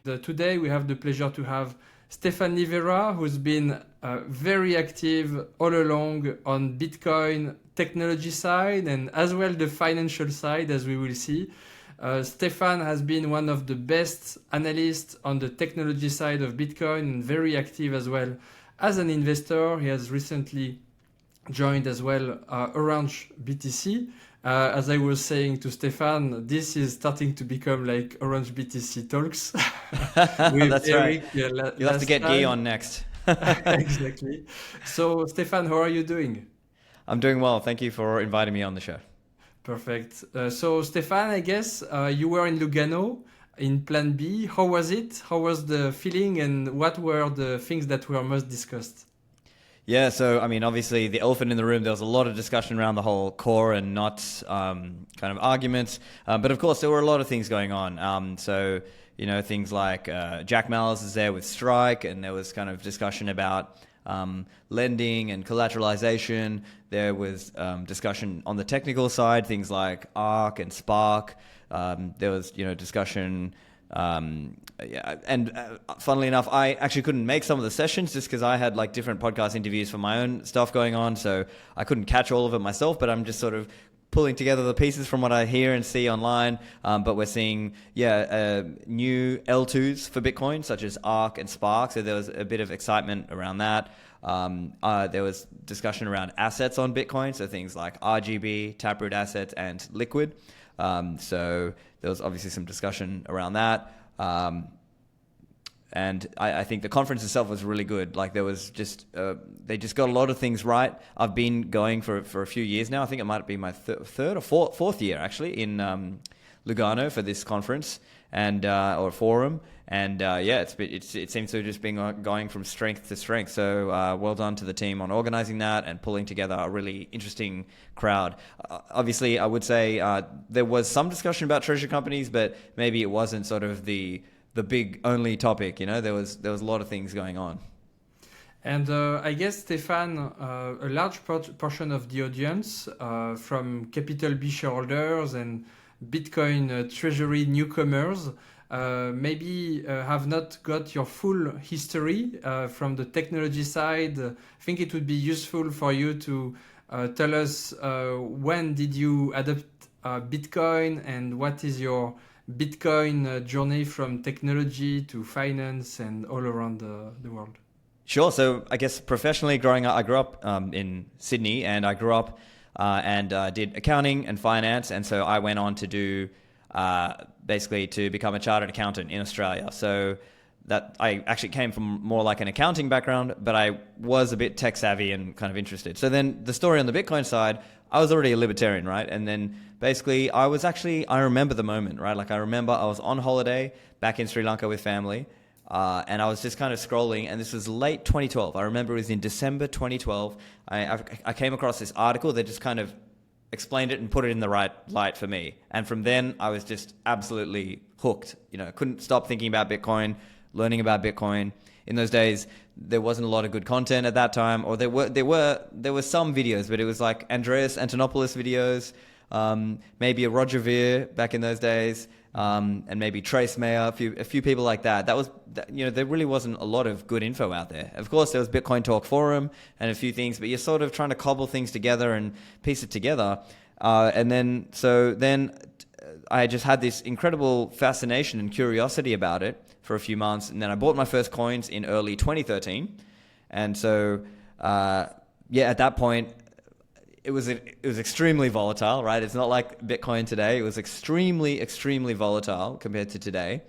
Today we have the pleasure to have Stephan Livera, who's been very active all along on Bitcoin technology side and as well the financial side, as we will see. Stephan has been one of the best analysts on the technology side of Bitcoin and very active as well as an investor. He has recently joined as well Orange BTC. As I was saying to Stephan, this is starting to become like Orange BTC talks with That's Eric. right. You'll have to get Guy on next. Exactly. So, Stephan, how are you doing? I'm doing well. Thank you for inviting me on the show. Perfect. So, Stephan, I guess you were in Lugano in Plan B. How was it? How was the feeling, and what were the things that were most discussed? Yeah, so I mean, obviously, the elephant in the room, there was a lot of discussion around the whole core and not kind of arguments. But of course, there were a lot of things going on. So, things like Jack Mallers is there with Strike, and there was kind of discussion about lending and collateralization. There was discussion on the technical side, things like ARC and Spark. There was, discussion. Funnily enough, I actually couldn't make some of the sessions just because I had like different podcast interviews for my own stuff going on, so I couldn't catch all of it myself. But I'm just sort of pulling together the pieces from what I hear and see online. But we're seeing, new L2s for Bitcoin, such as ARC and Spark. So there was a bit of excitement around that. There was discussion around assets on Bitcoin, so things like RGB, Taproot assets, and Liquid. So there was obviously some discussion around that. And I think the conference itself was really good. Like there was just, they just got a lot of things right. I've been going for a few years now. I think it might be my third or fourth year actually in Lugano for this conference and or forum. And it seems to have just been going from strength to strength. So well done to the team on organizing that and pulling together a really interesting crowd. Obviously, I would say there was some discussion about treasury companies, but maybe it wasn't sort of the big only topic. There was a lot of things going on. And I guess, Stephan, a large portion of the audience from Capital B shareholders and Bitcoin Treasury newcomers maybe have not got your full history from the technology side. I think it would be useful for you to tell us when did you adopt Bitcoin and what is your Bitcoin journey from technology to finance and all around the world. Sure. So I guess professionally growing up, I grew up in Sydney, and I grew up and did accounting and finance. And so I went on to do basically to become a chartered accountant in Australia. So that I actually came from more like an accounting background, but I was a bit tech savvy and kind of interested. So then the story on the Bitcoin side, I was already a libertarian, right? And then basically I remember the moment, right? Like I remember I was on holiday back in Sri Lanka with family, and I was just kind of scrolling, and this was late 2012. I remember it was in December 2012. I came across this article that just kind of explained it and put it in the right light for me. And from then I was just absolutely hooked. Couldn't stop thinking about Bitcoin, learning about Bitcoin. In those days, there wasn't a lot of good content at that time, or there were some videos, but it was like Andreas Antonopoulos videos, maybe a Roger Ver back in those days, and maybe Trace Mayer, a few people like that. There really wasn't a lot of good info out there. Of course, there was Bitcoin Talk Forum and a few things, but you're sort of trying to cobble things together and piece it together. And then I just had this incredible fascination and curiosity about it for a few months, and then I bought my first coins in early 2013. And so, at that point, it was extremely volatile, right? It's not like Bitcoin today. It was extremely, extremely volatile compared to today.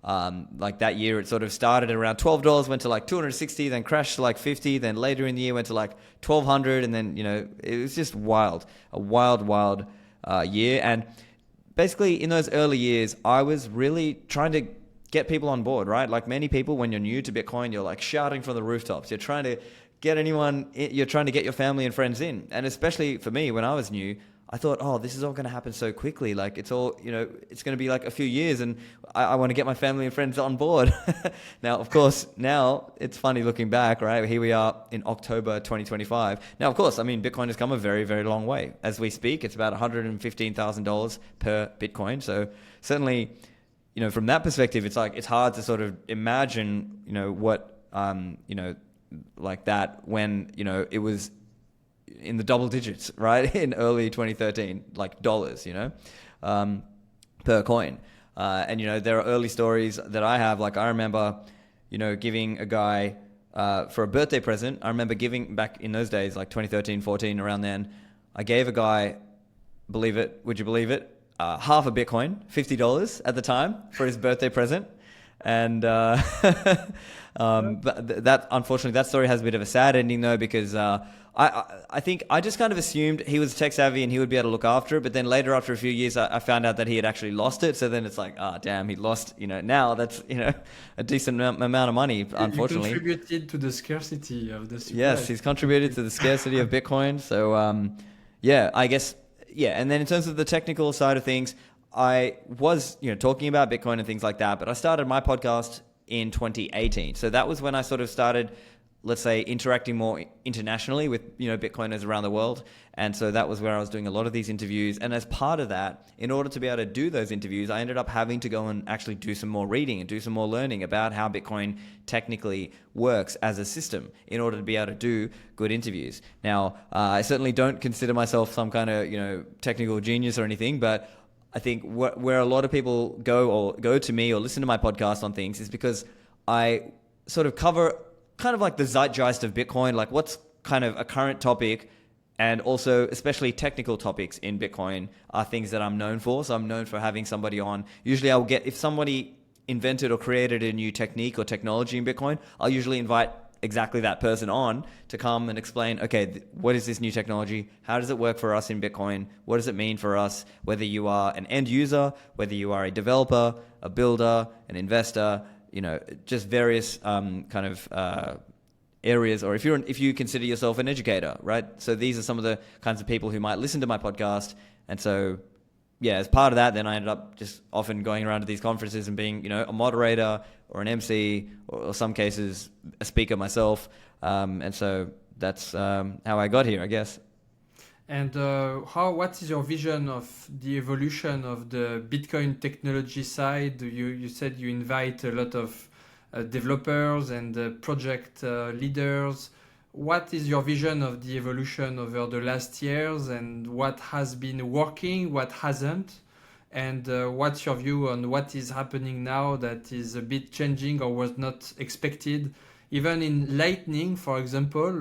Like that year, it sort of started at around $12, went to like 260, then crashed to like 50, then later in the year went to like 1,200, and then it was just wild, a wild year. And basically, in those early years, I was really trying to get people on board, right? Like many people, when you're new to Bitcoin, you're like shouting from the rooftops. You're trying to get you're trying to get your family and friends in. And especially for me, when I was new, I thought, oh, this is all going to happen so quickly. Like it's all, it's going to be like a few years, and I want to get my family and friends on board. Now, of course, now it's funny looking back, right? Here we are in October 2025. Now, of course, I mean, Bitcoin has come a very, very long way. As we speak, it's about $115,000 per Bitcoin. So certainly from that perspective, it's like, it's hard to sort of imagine, what, like that when, it was in the double digits, right? In early 2013, like dollars, per coin. And, there are early stories that I have, like I remember, giving a guy, for a birthday present. I remember giving, back in those days, like 2013, 14, around then, I gave a guy, would you believe it? Half a Bitcoin, $50 at the time, for his birthday present. And but that unfortunately, that story has a bit of a sad ending though, because I think I just kind of assumed he was tech savvy and he would be able to look after it. But then later, after a few years, I found out that he had actually lost it. So then it's like, damn, he lost. Now that's a decent amount of money. Unfortunately, he contributed to the scarcity of the supply. Yes, he's contributed to the scarcity of Bitcoin. So I guess. Yeah, and then in terms of the technical side of things, I was, talking about Bitcoin and things like that, but I started my podcast in 2018. So that was when I sort of started, let's say, interacting more internationally with, Bitcoiners around the world. And so that was where I was doing a lot of these interviews. And as part of that, in order to be able to do those interviews, I ended up having to go and actually do some more reading and do some more learning about how Bitcoin technically works as a system in order to be able to do good interviews. Now, I certainly don't consider myself some kind of, technical genius or anything, but I think where a lot of people go to me or listen to my podcast on things is because I sort of cover kind of like the zeitgeist of Bitcoin, like what's kind of a current topic, and also especially technical topics in Bitcoin are things that I'm known for. So I'm known for having somebody on. Usually I'll get, if somebody invented or created a new technique or technology in Bitcoin, I'll usually invite exactly that person on to come and explain, okay, what is this new technology? How does it work for us in Bitcoin? What does it mean for us? Whether you are an end user, whether you are a developer, a builder, an investor, just various areas, or if you consider yourself an educator, right? So these are some of the kinds of people who might listen to my podcast. And so, as part of that, then I ended up just often going around to these conferences and being, a moderator or an MC, or some cases a speaker myself. And so that's how I got here, I guess. And what is your vision of the evolution of the Bitcoin technology side? You said you invite a lot of developers and project leaders. What is your vision of the evolution over the last years, and what has been working, what hasn't? And what's your view on what is happening now that is a bit changing or was not expected? Even in Lightning, for example,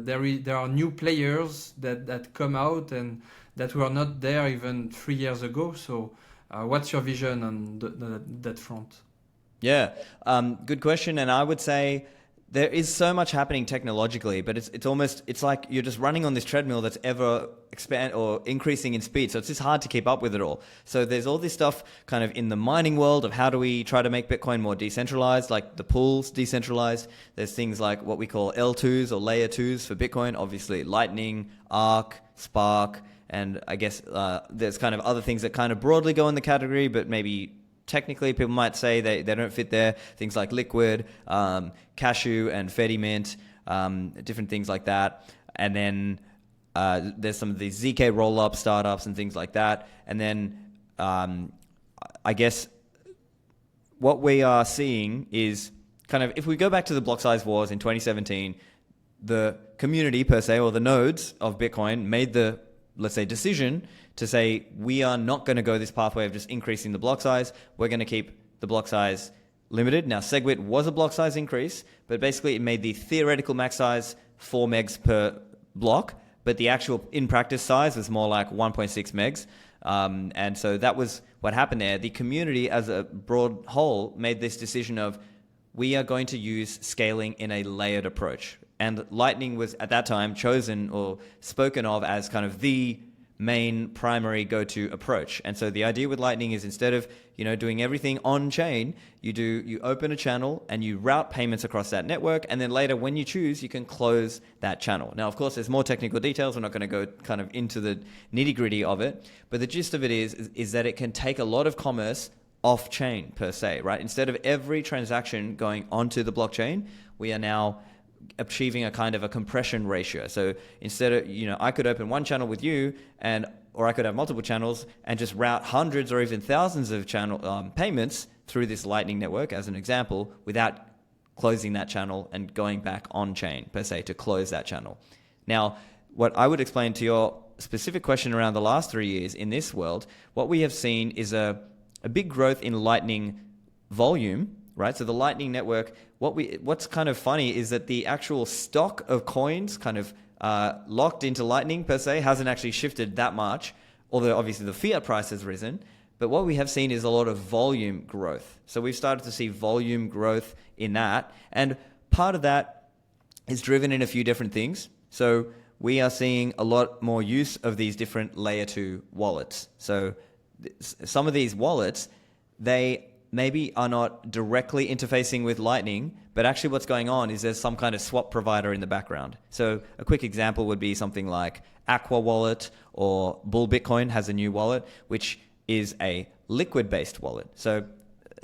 there are new players that come out and that were not there even 3 years ago. So what's your vision on that front? Yeah, good question. And I would say there is so much happening technologically, but it's like you're just running on this treadmill that's ever expand or increasing in speed. So it's just hard to keep up with it all. So there's all this stuff kind of in the mining world of how do we try to make Bitcoin more decentralized, like the pools decentralized. There's things like what we call L2s or layer 2s for Bitcoin, obviously Lightning, Arc, Spark, and I guess there's kind of other things that kind of broadly go in the category, but maybe technically people might say they don't fit there. Things like Liquid, Cashew and Fedimint, different things like that. And then there's some of these ZK roll-up startups and things like that. And then I guess what we are seeing is kind of, if we go back to the block size wars in 2017, the community per se, or the nodes of Bitcoin, made the, let's say, decision to say, we are not going to go this pathway of just increasing the block size. We're going to keep the block size limited. Now, SegWit was a block size increase, but basically it made the theoretical max size 4 megs per block, but the actual in-practice size was more like 1.6 megs. And so that was what happened there. The community as a broad whole made this decision of, we are going to use scaling in a layered approach. And Lightning was at that time chosen or spoken of as kind of the main primary go-to approach. And so the idea with Lightning is, instead of doing everything on chain, you open a channel and you route payments across that network, and then later when you choose, you can close that channel. Now, of course, there's more technical details. We're not going to go kind of into the nitty-gritty of it, but the gist of it is that it can take a lot of commerce off chain per se, right? Instead of every transaction going onto the blockchain, we are now achieving a kind of a compression ratio. So instead of, I could open one channel with you, and or I could have multiple channels and just route hundreds or even thousands of channel payments through this Lightning network, as an example, without closing that channel and going back on chain per se to close that channel. Now, what I would explain to your specific question around the last 3 years in this world, what we have seen is a big growth in Lightning volume, right? So the Lightning network, what's kind of funny is that the actual stock of coins kind of locked into Lightning per se hasn't actually shifted that much, although obviously the fiat price has risen. But what we have seen is a lot of volume growth. So we've started to see volume growth in that. And part of that is driven in a few different things. So we are seeing a lot more use of these different layer 2 wallets. So some of these wallets, they maybe are not directly interfacing with Lightning, but actually what's going on is there's some kind of swap provider in the background. So a quick example would be something like Aqua Wallet, or Bull Bitcoin has a new wallet, which is a Liquid-based wallet. So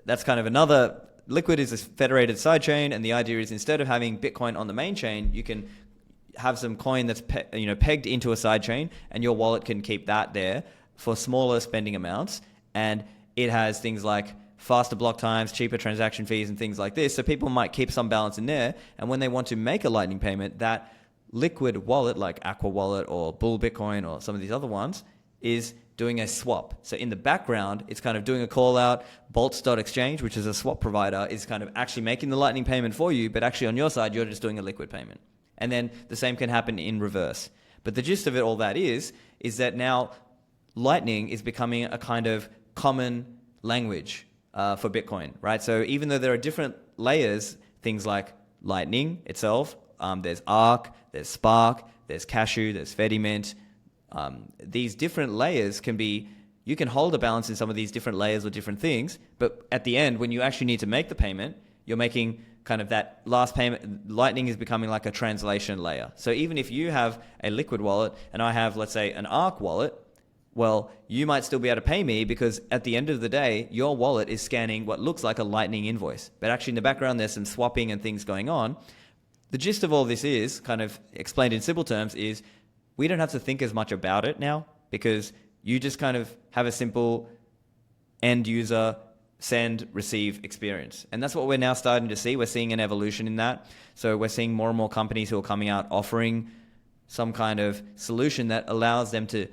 that's kind of another... Liquid is a federated sidechain, and the idea is instead of having Bitcoin on the main chain, you can have some coin that's pegged into a sidechain, and your wallet can keep that there for smaller spending amounts. And it has things like faster block times, cheaper transaction fees, and things like this. So people might keep some balance in there, and when they want to make a Lightning payment, that Liquid wallet like Aqua Wallet or Bull Bitcoin or some of these other ones is doing a swap. So in the background, it's kind of doing a call out. Bolts.exchange, which is a swap provider, is kind of actually making the Lightning payment for you, but actually on your side, you're just doing a Liquid payment. And then the same can happen in reverse. But the gist of it, all that is that now Lightning is becoming a kind of common language for Bitcoin, right? So even though there are different layers, things like Lightning itself, there's Arc, there's Spark, there's Cashew, there's Fedimint. These different layers you can hold a balance in some of these different layers or different things, but at the end, when you actually need to make the payment, you're making kind of that last payment. Lightning is becoming like a translation layer. So even if you have a Liquid wallet and I have, let's say, an Arc wallet, well, you might still be able to pay me because at the end of the day, your wallet is scanning what looks like a Lightning invoice. But actually in the background, there's some swapping and things going on. The gist of all this is, kind of explained in simple terms, is we don't have to think as much about it now because you just kind of have a simple end user send, receive experience. And that's what we're now starting to see. We're seeing an evolution in that. So we're seeing more and more companies who are coming out offering some kind of solution that allows them to,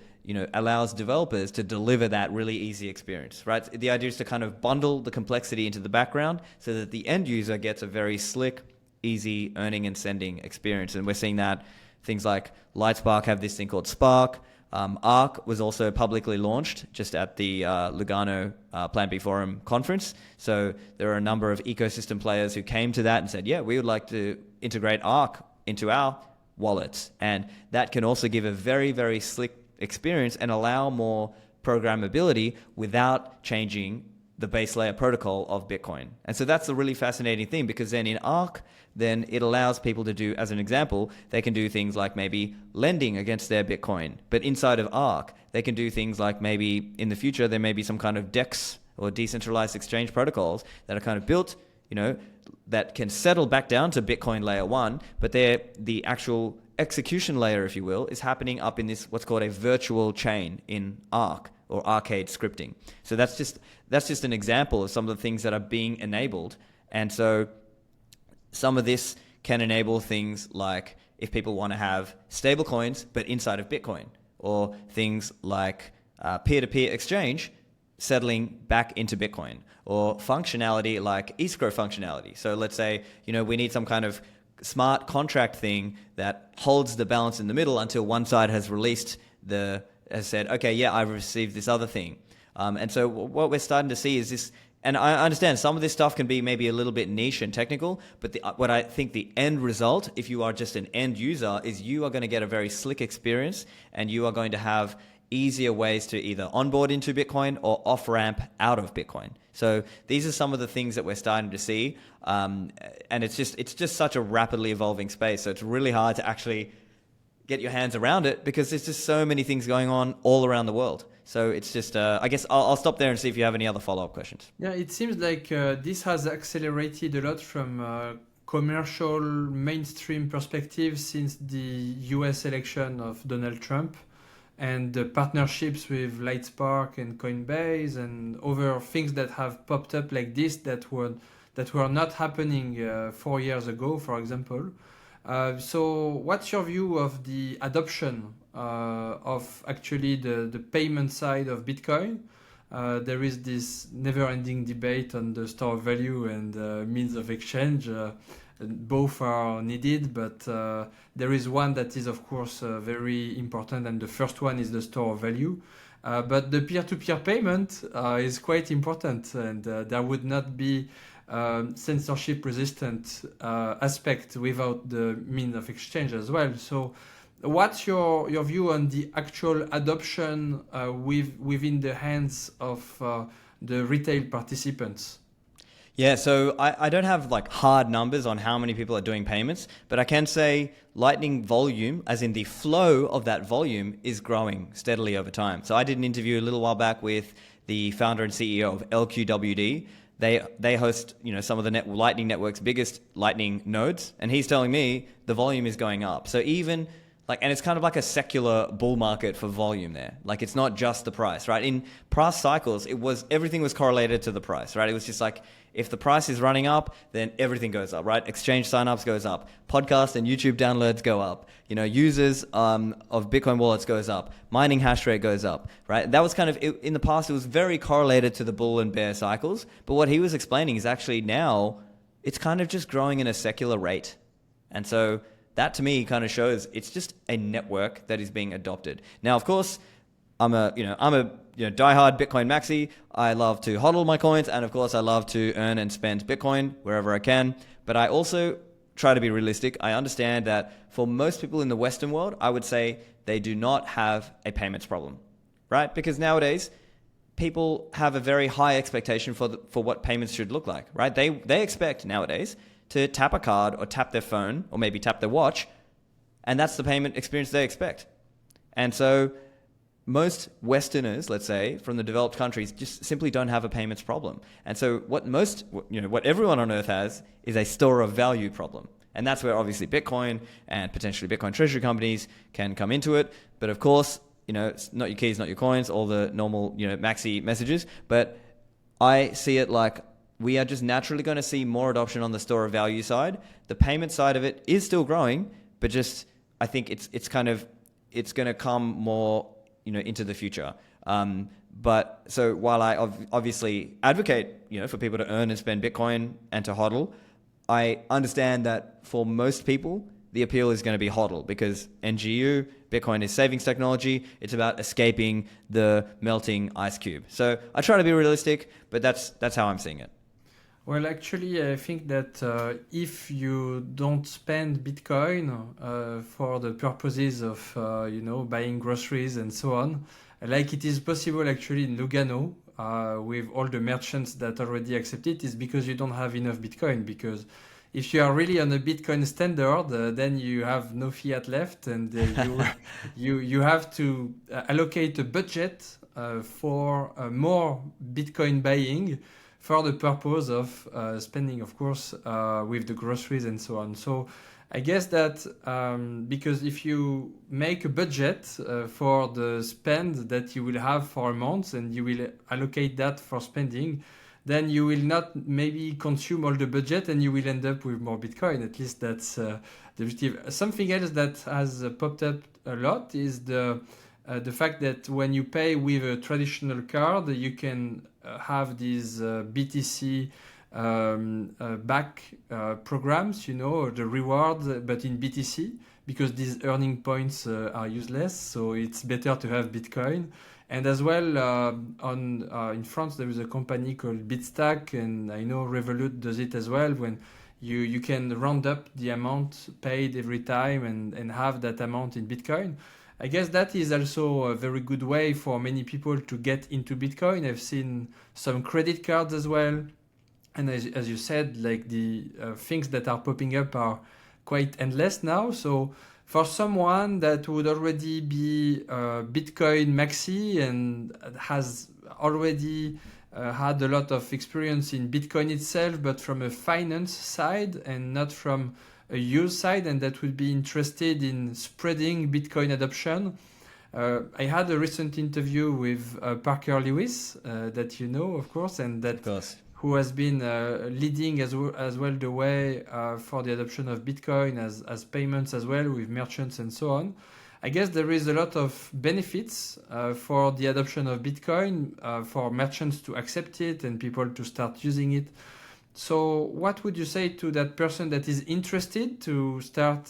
allows developers to deliver that really easy experience, right? The idea is to kind of bundle the complexity into the background so that the end user gets a very slick, easy earning and sending experience. And we're seeing that things like Lightspark have this thing called Spark. Arc was also publicly launched just at the Lugano Plan B Forum conference. So there are a number of ecosystem players who came to that and said, yeah, we would like to integrate Arc into our wallets. And that can also give a very, very slick experience and allow more programmability without changing the base layer protocol of Bitcoin. And so that's a really fascinating thing because then in Arc, then it allows people to do, as an example, they can do things like maybe lending against their Bitcoin. But inside of Arc, they can do things like maybe in the future, there may be some kind of DEX or decentralized exchange protocols that are kind of built, that can settle back down to Bitcoin layer 1, but they're the actual execution layer, if you will, is happening up in this, what's called a virtual chain in Arc or arcade scripting. So that's just an example of some of the things that are being enabled. And so some of this can enable things like if people want to have stable coins, but inside of Bitcoin, or things like peer-to-peer exchange settling back into Bitcoin, or functionality like escrow functionality. So let's say, we need some kind of smart contract thing that holds the balance in the middle until one side has said, okay, yeah, I've received this other thing. And so what we're starting to see is this, and I understand some of this stuff can be maybe a little bit niche and technical, but what I think the end result, if you are just an end user, is you are going to get a very slick experience and you are going to have easier ways to either onboard into Bitcoin or off-ramp out of Bitcoin. So these are some of the things that we're starting to see. And it's just such a rapidly evolving space. So it's really hard to actually get your hands around it because there's just so many things going on all around the world. So it's just, I guess I'll stop there and see if you have any other follow-up questions. Yeah, it seems like this has accelerated a lot from commercial mainstream perspective since the US election of Donald Trump. and the partnerships with Lightspark and Coinbase and other things that have popped up like this that were not happening 4 years ago, for example. So what's your view of the adoption of actually the payment side of Bitcoin? There is this never-ending debate on the store of value and means of exchange. Both are needed, but there is one that is, of course, very important, and the first one is the store of value. But the peer-to-peer payment is quite important, and there would not be censorship-resistant aspect without the mean of exchange as well. So, what's your view on the actual adoption within the hands of the retail participants? Yeah, so I don't have like hard numbers on how many people are doing payments, but I can say Lightning volume, as in the flow of that volume, is growing steadily over time. So I did an interview a little while back with the founder and CEO of LQWD. They host, some of the Lightning Network's biggest Lightning nodes, and he's telling me the volume is going up. So even and it's kind of like a secular bull market for volume there. Like, it's not just the price, right? In past cycles, everything was correlated to the price, right? It was just like, if the price is running up, then everything goes up, right? Exchange signups goes up, podcast and YouTube downloads go up, users of Bitcoin wallets goes up, mining hash rate goes up, right? That was kind of, in the past, it was very correlated to the bull and bear cycles. But what he was explaining is actually now it's kind of just growing in a secular rate. And so that to me kind of shows it's just a network that is being adopted. Now, of course, I'm a diehard Bitcoin maxi. I love to hodl my coins, and of course, I love to earn and spend Bitcoin wherever I can. But I also try to be realistic. I understand that for most people in the Western world, I would say they do not have a payments problem, right? Because nowadays, people have a very high expectation for what payments should look like, right? They expect nowadays to tap a card or tap their phone or maybe tap their watch, and that's the payment experience they expect. And so most Westerners, let's say, from the developed countries, just simply don't have a payments problem. And so what everyone on earth has is a store of value problem. And that's where obviously Bitcoin and potentially Bitcoin Treasury companies can come into it. But of course, it's not your keys, not your coins, all the normal, maxi messages. But I see it like we are just naturally going to see more adoption on the store of value side. The payment side of it is still growing, but just I think it's going to come more into the future. But so while I obviously advocate for people to earn and spend Bitcoin and to hodl, I understand that for most people the appeal is going to be hodl because NGU, Bitcoin is savings technology. It's about escaping the melting ice cube. So I try to be realistic, but that's how I'm seeing it. Well, actually, I think that if you don't spend Bitcoin for the purposes of, buying groceries and so on, like it is possible actually in Lugano with all the merchants that already accept it, is because you don't have enough Bitcoin. Because if you are really on a Bitcoin standard, then you have no fiat left, and you have to allocate a budget for more Bitcoin buying, for the purpose of spending, of course, with the groceries and so on. So I guess that because if you make a budget for the spend that you will have for a month and you will allocate that for spending, then you will not maybe consume all the budget and you will end up with more Bitcoin. At least that's the objective. Something else that has popped up a lot is the fact that when you pay with a traditional card, you can have these BTC back programs, the reward, but in BTC, because these earning points are useless. So it's better to have Bitcoin. And as well, in France, there is a company called Bitstack, and I know Revolut does it as well, when you can round up the amount paid every time and have that amount in Bitcoin. I guess that is also a very good way for many people to get into Bitcoin. I've seen some credit cards as well. And as you said, like the things that are popping up are quite endless now. So for someone that would already be Bitcoin maxi and has already had a lot of experience in Bitcoin itself, but from a finance side and not from a use side, and that would be interested in spreading Bitcoin adoption, I had a recent interview with Parker Lewis, that you know, of course, and that Of course. who has been leading as well the way for the adoption of Bitcoin as payments as well with merchants and so on. I guess there is a lot of benefits for the adoption of Bitcoin, for merchants to accept it and people to start using it. So what would you say to that person that is interested to start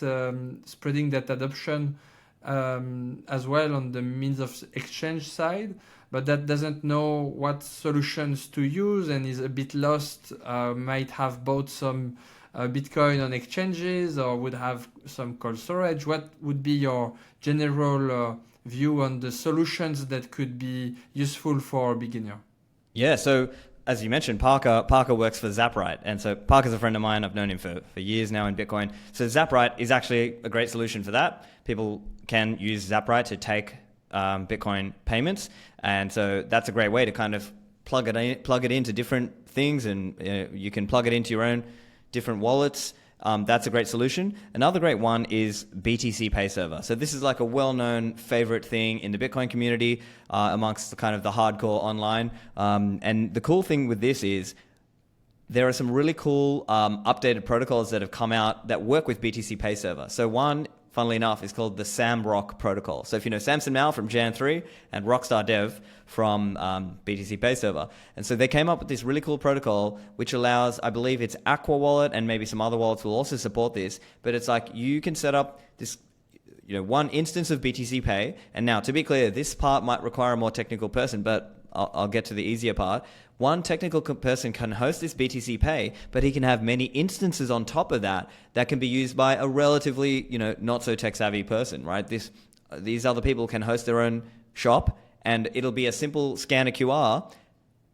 spreading that adoption as well on the means of exchange side, but that doesn't know what solutions to use and is a bit lost, might have bought some Bitcoin on exchanges or would have some cold storage? What would be your general view on the solutions that could be useful for a beginner? Yeah, so as you mentioned, Parker works for Zaprite. And so Parker's a friend of mine. I've known him for years now in Bitcoin. So Zaprite is actually a great solution for that. People can use Zaprite to take Bitcoin payments. And so that's a great way to kind of plug it into different things, and you can plug it into your own different wallets. That's a great solution. Another great one is BTC Pay Server. So this is like a well-known favorite thing in the Bitcoin community amongst the kind of the hardcore online. And the cool thing with this is there are some really cool updated protocols that have come out that work with BTC Pay Server. So one, funnily enough, is called the SamRock protocol. So if you know Samson Mao from Jan3 and Rockstar Dev from BTC Pay Server. And so they came up with this really cool protocol which allows, I believe it's Aqua Wallet and maybe some other wallets will also support this, but it's like you can set up this one instance of BTC Pay. And now, to be clear, this part might require a more technical person, but I'll get to the easier part. One technical person can host this BTC Pay, but he can have many instances on top of that that can be used by a relatively, not so tech savvy person, right? These other people can host their own shop, and it'll be a simple scan a QR,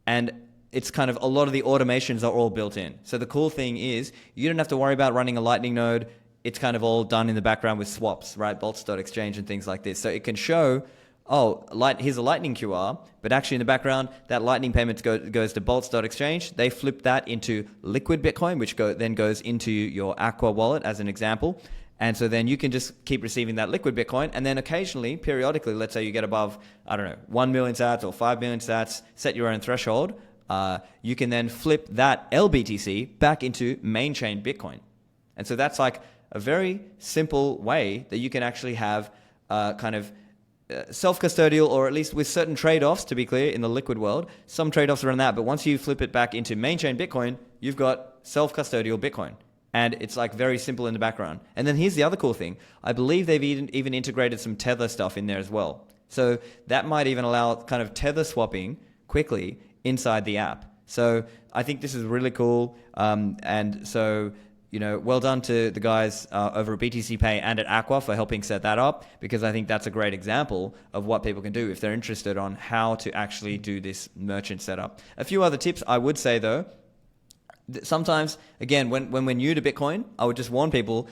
and it's kind of a lot of the automations are all built in. So the cool thing is you don't have to worry about running a Lightning node. It's kind of all done in the background with swaps, right? Bolts.exchange and things like this. So it can show, here's a Lightning QR, but actually in the background, that Lightning payment goes to Bolts.exchange. They flip that into liquid Bitcoin, which then goes into your Aqua wallet as an example. And so then you can just keep receiving that liquid Bitcoin. And then occasionally, periodically, let's say you get above, 1 million sats or 5 million sats, set your own threshold. You can then flip that LBTC back into main chain Bitcoin. And so that's like a very simple way that you can actually have self-custodial, or at least with certain trade-offs, to be clear, in the liquid world, some trade-offs around that. But once you flip it back into main chain Bitcoin, you've got self-custodial Bitcoin. And it's like very simple in the background. And then here's the other cool thing. I believe they've even integrated some Tether stuff in there as well. So that might even allow kind of Tether swapping quickly inside the app. So I think this is really cool. And so, well done to the guys over at BTC Pay and at Aqua for helping set that up, because I think that's a great example of what people can do if they're interested on how to actually do this merchant setup. A few other tips I would say though. Sometimes, again, when we're new to Bitcoin, I would just warn people,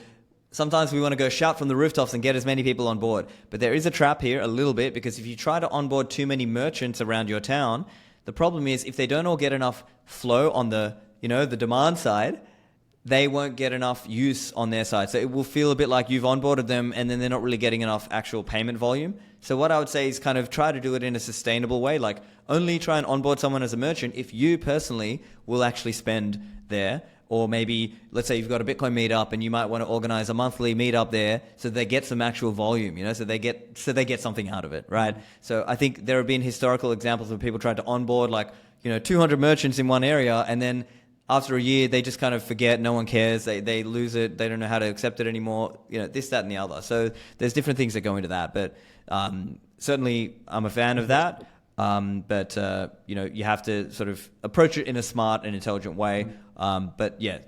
sometimes we want to go shout from the rooftops and get as many people on board. But there is a trap here a little bit, because if you try to onboard too many merchants around your town, the problem is if they don't all get enough flow on the demand side, they won't get enough use on their side. So it will feel a bit like you've onboarded them and then they're not really getting enough actual payment volume. So what I would say is kind of try to do it in a sustainable way. Like only try and onboard someone as a merchant if you personally will actually spend there. Or maybe, let's say you've got a Bitcoin meetup and you might want to organize a monthly meetup there so they get some actual volume, so they get something out of it, right? So I think there have been historical examples of people trying to onboard 200 merchants in one area, and then after a year, they just kind of forget, no one cares, they lose it, they don't know how to accept it anymore, this, that, and the other. So there's different things that go into that, but certainly I'm a fan of that. But you have to sort of approach it in a smart and intelligent way. But yeah,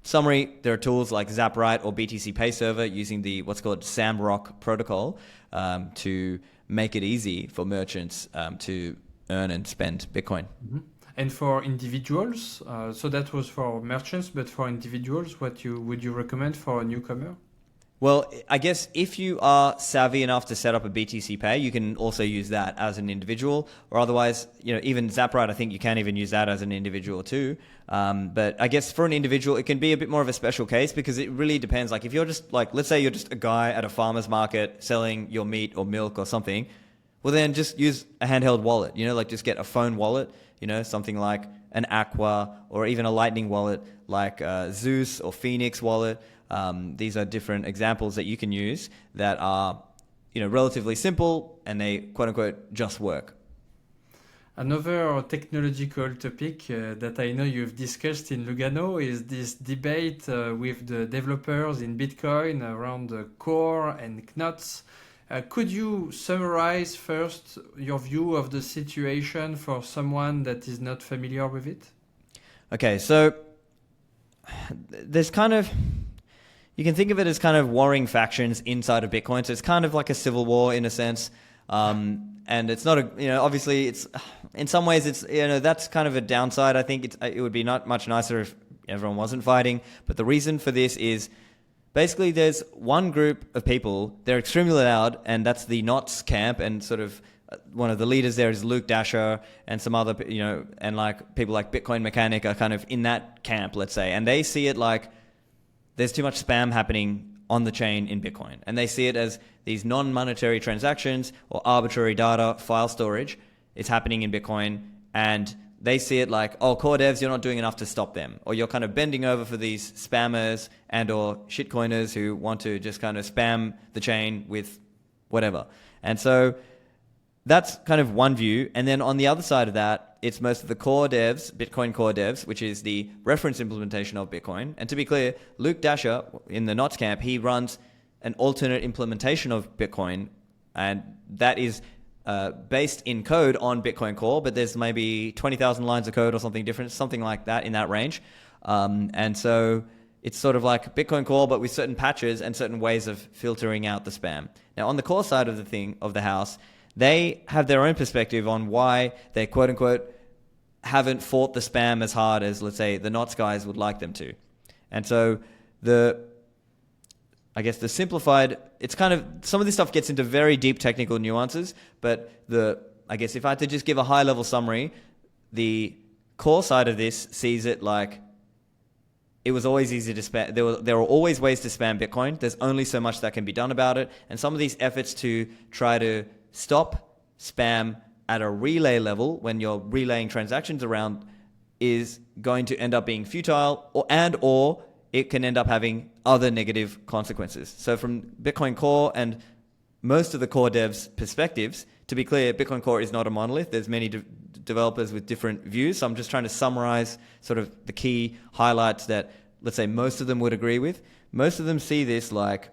summary, there are tools like Zaprite or BTC Pay Server using the what's called SamRock protocol to make it easy for merchants to earn and spend Bitcoin. Mm-hmm. And for individuals, so that was for merchants, but for individuals, would you recommend for a newcomer? Well, I guess if you are savvy enough to set up a BTC Pay, you can also use that as an individual, or otherwise, even Zaprite, I think you can even use that as an individual too. But I guess for an individual, it can be a bit more of a special case because it really depends. Like if you're just like, let's say you're just a guy at a farmer's market selling your meat or milk or something, well then just use a handheld wallet, like just get a phone wallet, something like an Aqua or even a Lightning wallet like Zeus or Phoenix wallet. These are different examples that you can use that are, relatively simple and they quote unquote just work. Another technological topic that I know you've discussed in Lugano is this debate with the developers in Bitcoin around the core and knots. Could you summarize first your view of the situation for someone that is not familiar with it? Okay, so there's you can think of it as kind of warring factions inside of Bitcoin. So it's kind of like a civil war in a sense. And it's not obviously it's, in some ways it's, that's kind of a downside. I think it would be not much nicer if everyone wasn't fighting. But the reason for this is basically there's one group of people, they're extremely loud, and that's the Knots camp, and sort of one of the leaders there is Luke Dasher and some other, and like people like Bitcoin Mechanic are kind of in that camp, let's say. And they see it like, there's too much spam happening on the chain in Bitcoin. And they see it as these non-monetary transactions or arbitrary data file storage is happening in Bitcoin. And they see it like, oh, core devs, you're not doing enough to stop them. Or you're kind of bending over for these spammers and or shitcoiners who want to just kind of spam the chain with whatever. And so that's kind of one view. And then on the other side of that, it's most of the core devs, Bitcoin core devs, which is the reference implementation of Bitcoin. And to be clear, Luke Dasher in the Knots camp, he runs an alternate implementation of Bitcoin. And that is based in code on Bitcoin Core, but there's maybe 20,000 lines of code or something different, something like that in that range. And so it's sort of like Bitcoin Core, but with certain patches and certain ways of filtering out the spam. Now, on the core side of the house, they have their own perspective on why they, quote unquote, haven't fought the spam as hard as, let's say, the Knots guys would like them to. And so the simplified, it's kind of, some of this stuff gets into very deep technical nuances, but if I had to just give a high level summary, the core side of this sees it like it was always easy to spam. There were always ways to spam Bitcoin. There's only so much that can be done about it. And some of these efforts to try to stop spam at a relay level when you're relaying transactions around is going to end up being futile or it can end up having other negative consequences. So from Bitcoin Core and most of the core devs' perspectives, to be clear, Bitcoin Core is not a monolith. There's many developers with different views. So I'm just trying to summarize sort of the key highlights that, let's say, most of them would agree with. Most of them see this like,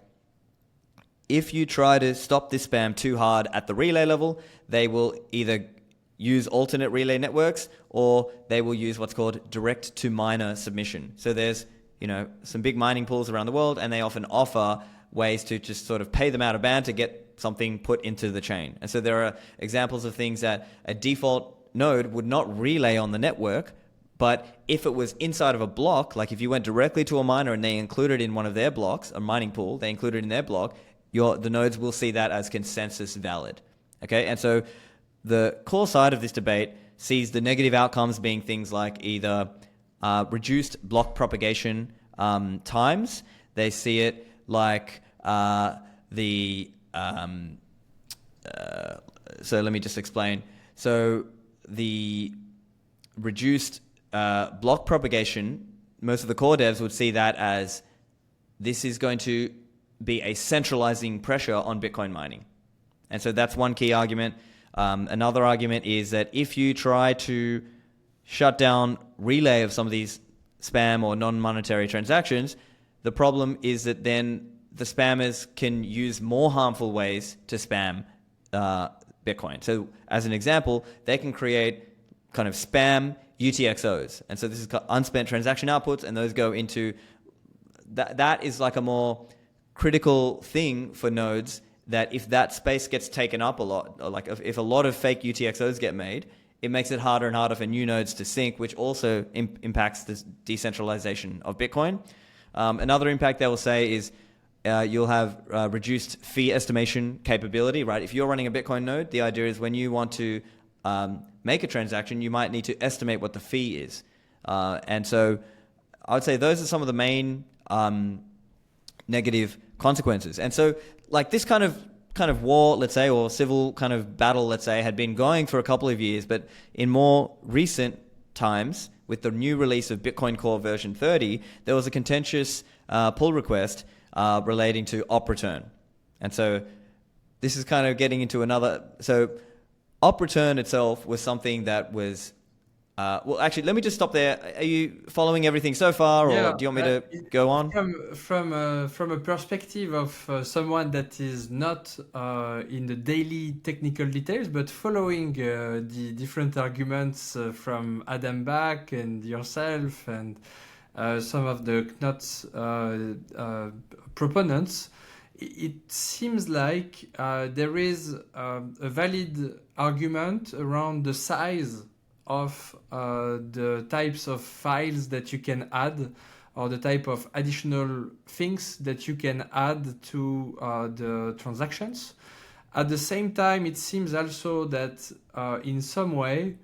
if you try to stop this spam too hard at the relay level, they will either use alternate relay networks or they will use what's called direct to miner submission. So there's, some big mining pools around the world, and they often offer ways to just sort of pay them out of band to get something put into the chain. And so there are examples of things that a default node would not relay on the network, but if it was inside of a block, like if you went directly to a miner and they included in one of their blocks, a mining pool, they included in their block, the nodes will see that as consensus valid. Okay, and so the core side of this debate sees the negative outcomes being things like either reduced block propagation times. They see it like so let me just explain. So the reduced block propagation, most of the core devs would see that as this is going to be a centralizing pressure on Bitcoin mining. And so that's one key argument. Another argument is that if you try to shut down relay of some of these spam or non-monetary transactions, the problem is that then the spammers can use more harmful ways to spam Bitcoin. So as an example, they can create kind of spam UTXOs. And so this is unspent transaction outputs, and those go into that is like a more critical thing for nodes, that if that space gets taken up a lot, or like if a lot of fake UTXOs get made, it makes it harder and harder for new nodes to sync, which also impacts the decentralization of Bitcoin. Another impact they will say is you'll have reduced fee estimation capability, right? If you're running a Bitcoin node, the idea is when you want to make a transaction, you might need to estimate what the fee is. And so I would say those are some of the main negative consequences. And so like this kind of war, let's say, or civil kind of battle, let's say, had been going for a couple of years, but in more recent times, with the new release of Bitcoin Core version 30, there was a contentious pull request relating to op return. And so this is kind of getting into another... So op return itself was something that was... well, actually, let me just stop there. Are you following everything so far, or do you want me to go on? From a perspective of someone that is not in the daily technical details, but following the different arguments from Adam Back and yourself and some of the Knot's proponents, it seems like there is a valid argument around the size of the types of files that you can add, or the type of additional things that you can add to the transactions. At the same time, it seems also that in some way,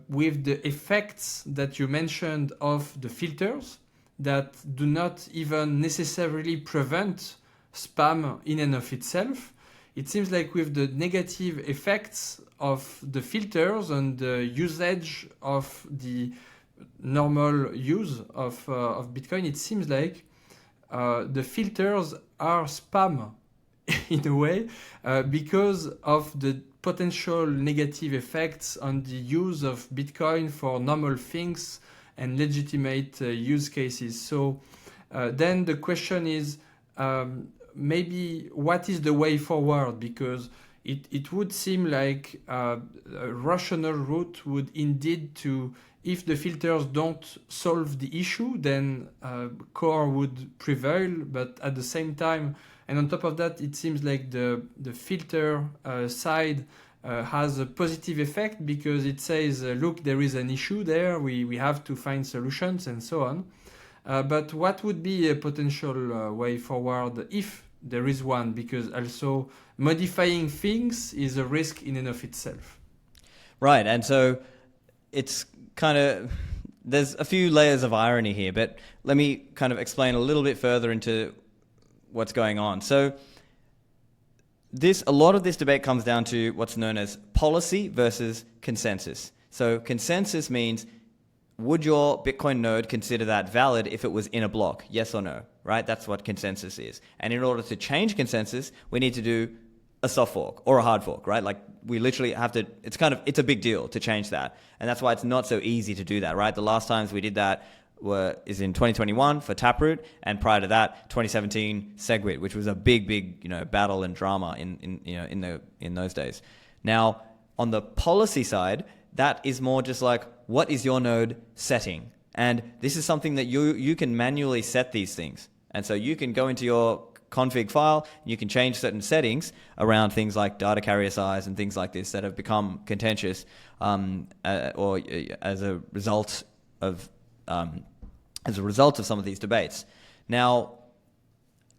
with the effects that you mentioned of the filters that do not even necessarily prevent spam in and of itself, it seems like with the negative effects of the filters and the usage of the normal use of Bitcoin, it seems like the filters are spam in a way because of the potential negative effects on the use of Bitcoin for normal things and legitimate use cases. So then the question is, maybe what is the way forward? Because it would seem like a rational route would indeed to, if the filters don't solve the issue, then core would prevail. But at the same time, and on top of that, it seems like the filter side has a positive effect because it says, look, there is an issue there, we have to find solutions and so on. But what would be a potential way forward if there is one? Because also modifying things is a risk in and of itself. Right, and so it's kind of... There's a few layers of irony here, but let me kind of explain a little bit further into what's going on. So a lot of this debate comes down to what's known as policy versus consensus. So consensus means, would your Bitcoin node consider that valid if it was in a block? Yes or no, right? That's what consensus is. And in order to change consensus, we need to do a soft fork or a hard fork, right? Like we literally have to, it's a big deal to change that. And that's why it's not so easy to do that, right? The last times we did that is in 2021 for Taproot, and prior to that, 2017 SegWit, which was a big, battle and drama in those days. Now, on the policy side, that is more just like, what is your node setting? And this is something that you can manually set these things. And so you can go into your config file, and you can change certain settings around things like data carrier size and things like this that have become contentious or as a result of some of these debates. Now,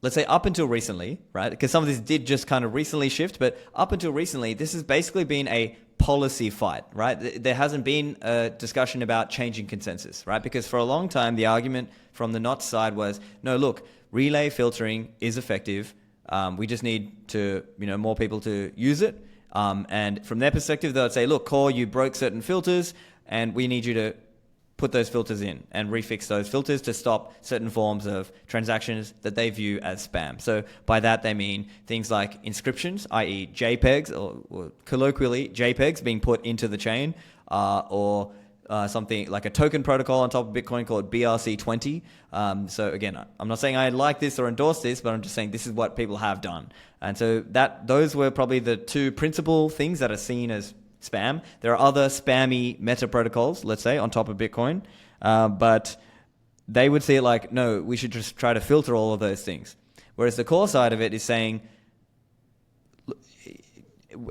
let's say up until recently, right? Because some of this did just kind of recently shift, but up until recently, this has basically been a policy fight, right? There hasn't been a discussion about changing consensus, right? Because for a long time, the argument from the Knot side was, no, look, relay filtering is effective. We just need to, more people to use it. And from their perspective, they'll say, look, Core, you broke certain filters, and we need you to put those filters in and refix those filters to stop certain forms of transactions that they view as spam. So by that, they mean things like inscriptions, i.e. JPEGs, or colloquially JPEGs being put into the chain, or something like a token protocol on top of Bitcoin called BRC20. So again, I'm not saying I like this or endorse this, but I'm just saying this is what people have done. And so those were probably the two principal things that are seen as spam. There are other spammy meta protocols, let's say, on top of Bitcoin, but they would see it like, no, we should just try to filter all of those things. Whereas the core side of it is saying,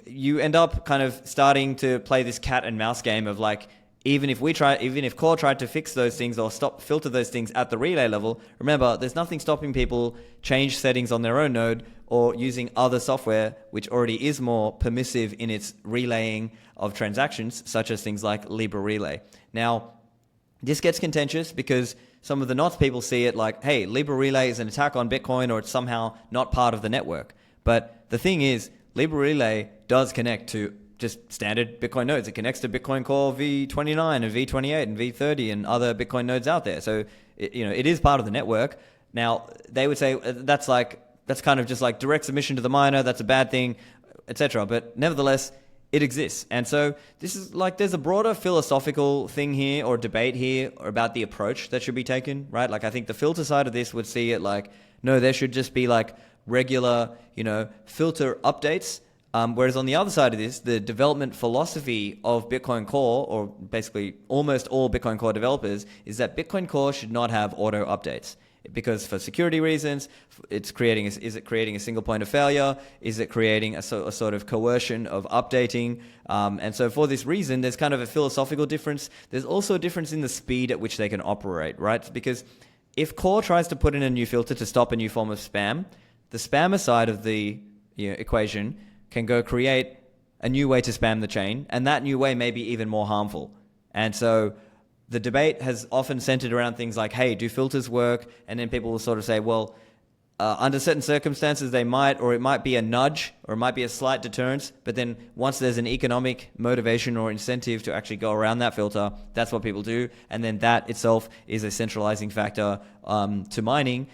you end up kind of starting to play this cat and mouse game of like, even if core tried to fix those things or filter those things at the relay level, remember, there's nothing stopping people change settings on their own node or using other software which already is more permissive in its relaying of transactions, such as things like Libra Relay. Now, this gets contentious because some of the NOTs people see it like, hey, Libra Relay is an attack on Bitcoin, or it's somehow not part of the network. But the thing is, Libra Relay does connect to just standard Bitcoin nodes. It connects to Bitcoin Core V29 and V28 and V30 and other Bitcoin nodes out there. So it is part of the network. Now, they would say that's kind of just like direct submission to the miner. That's a bad thing, etc. But nevertheless, it exists. And so this is like, there's a broader philosophical thing here or debate here about the approach that should be taken, right? Like, I think the filter side of this would see it like, no, there should just be like regular, filter updates. Whereas on the other side of this, the development philosophy of Bitcoin Core, or basically almost all Bitcoin Core developers, is that Bitcoin Core should not have auto updates. Because for security reasons, is it creating a single point of failure? Is it creating a sort of coercion of updating? And so for this reason, there's kind of a philosophical difference. There's also a difference in the speed at which they can operate, right? Because if Core tries to put in a new filter to stop a new form of spam, the spammer side of the equation can go create a new way to spam the chain, and that new way may be even more harmful. And so the debate has often centered around things like, hey, do filters work? And then people will sort of say, well, under certain circumstances they might, or it might be a nudge, or it might be a slight deterrence. But then once there's an economic motivation or incentive to actually go around that filter, that's what people do. And then that itself is a centralizing factor to mining.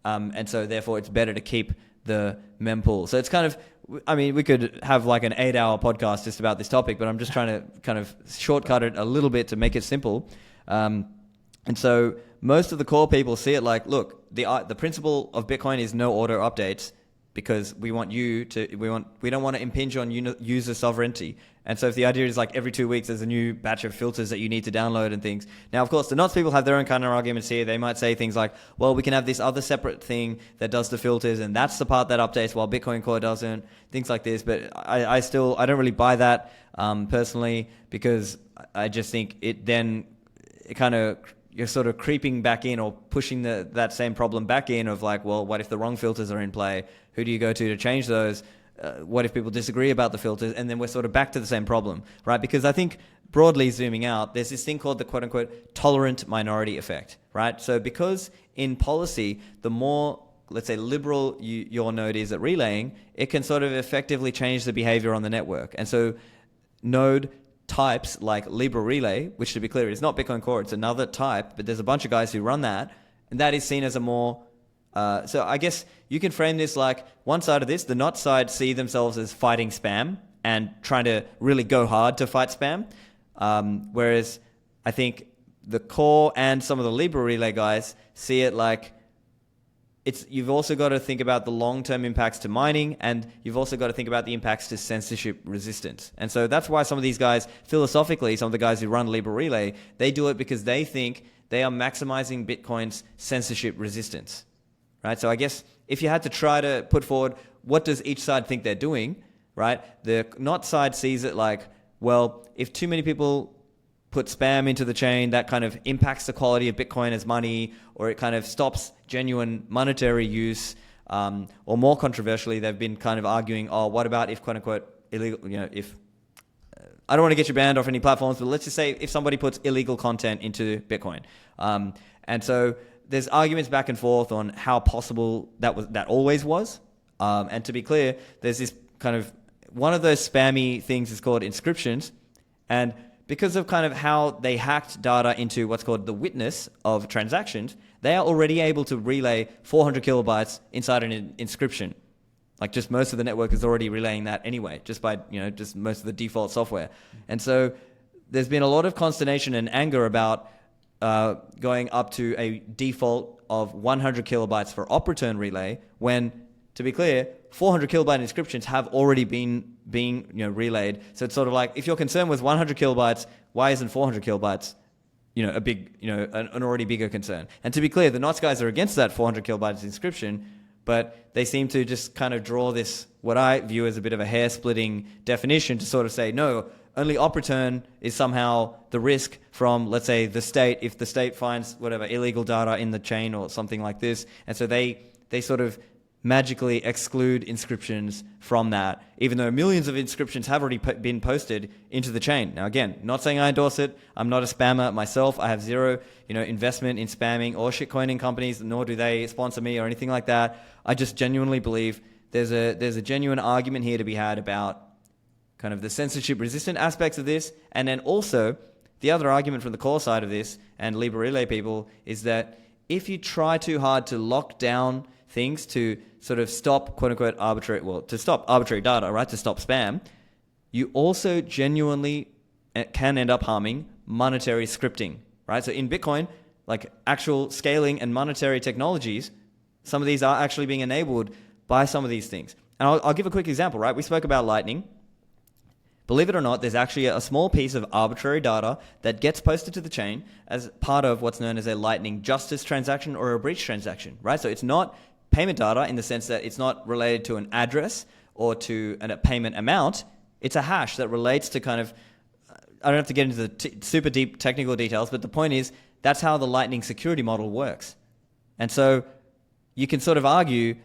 And so therefore it's better to keep the mempool. So it's kind of, we could have like an 8-hour podcast just about this topic, but I'm just trying to kind of shortcut it a little bit to make it simple. And so most of the core people see it like, look, the principle of Bitcoin is no auto updates, because we don't want to impinge on user sovereignty. And so if the idea is like every 2 weeks there's a new batch of filters that you need to download and things. Now, of course, the NOTs people have their own kind of arguments here. They might say things like, well, we can have this other separate thing that does the filters, and that's the part that updates while Bitcoin Core doesn't, things like this. But I don't really buy that personally, because I just think you're sort of creeping back in, or pushing that same problem back in of like, well, what if the wrong filters are in play? Who do you go to change those? What if people disagree about the filters? And then we're sort of back to the same problem, right? Because I think broadly zooming out, there's this thing called the quote unquote tolerant minority effect, right? So because in policy, the more, let's say, liberal your node is at relaying, it can sort of effectively change the behavior on the network. And so node types like Libra Relay, which, to be clear, is not Bitcoin Core, it's another type, but there's a bunch of guys who run that, and that is seen as a more so I guess you can frame this like, one side of this, the NOT side see themselves as fighting spam and trying to really go hard to fight spam, whereas I think the core and some of the Libra Relay guys see it like, you've also got to think about the long-term impacts to mining, and you've also got to think about the impacts to censorship resistance. And so that's why some of these guys, philosophically, some of the guys who run Libra Relay, they do it because they think they are maximizing Bitcoin's censorship resistance, right? So I guess if you had to try to put forward what does each side think they're doing, right? The NOT side sees it like, well, if too many people put spam into the chain, that kind of impacts the quality of Bitcoin as money, or it kind of stops genuine monetary use. Or more controversially, they've been kind of arguing, oh, what about if, quote unquote, illegal, if, I don't want to get you banned off any platforms, but let's just say if somebody puts illegal content into Bitcoin. And so there's arguments back and forth on how possible that always was. And to be clear, there's this kind of, one of those spammy things is called inscriptions. And because of kind of how they hacked data into what's called the witness of transactions, they are already able to relay 400 kilobytes inside an inscription. Like, just most of the network is already relaying that anyway, just by, just most of the default software. And so there's been a lot of consternation and anger about going up to a default of 100 kilobytes for op return relay, when, to be clear, 400 kilobyte inscriptions have already been relayed. So it's sort of like, if your concern was 100 kilobytes, why isn't 400 kilobytes a big, an already bigger concern? And to be clear, the NOTs guys are against that 400 kilobytes inscription, but they seem to just kind of draw this, what I view as a bit of a hair-splitting definition, to sort of say, no, only op return is somehow the risk from, let's say, the state, if the state finds whatever illegal data in the chain or something like this. And so they sort of magically exclude inscriptions from that, even though millions of inscriptions have already been posted into the chain. Now, again, not saying I endorse it. I'm not a spammer myself. I have zero, investment in spamming or shitcoining companies, nor do they sponsor me or anything like that. I just genuinely believe there's a genuine argument here to be had about kind of the censorship resistant aspects of this. And then also the other argument from the core side of this and Libre Relay people is that if you try too hard to lock down things to sort of stop to stop arbitrary data, right? To stop spam, you also genuinely can end up harming monetary scripting, right? So in Bitcoin, like actual scaling and monetary technologies, some of these are actually being enabled by some of these things. And I'll give a quick example, right? We spoke about Lightning. Believe it or not, there's actually a small piece of arbitrary data that gets posted to the chain as part of what's known as a Lightning justice transaction or a breach transaction, right? So it's not payment data in the sense that it's not related to an address or to a payment amount. It's a hash that relates to kind of, I don't have to get into the super deep technical details, but the point is that's how the Lightning security model works. And so you can sort of argue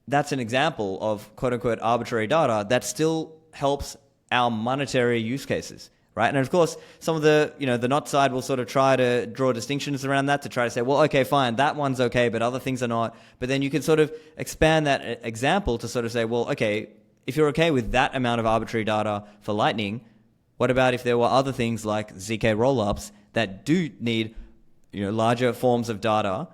that's an example of quote unquote arbitrary data that still helps our monetary use cases, right? And of course, some of the, the not side will sort of try to draw distinctions around that to try to say, well, okay, fine, that one's okay, but other things are not. But then you can sort of expand that example to sort of say, well, okay, if you're okay with that amount of arbitrary data for Lightning, what about if there were other things like ZK rollups that do need, larger forms of data?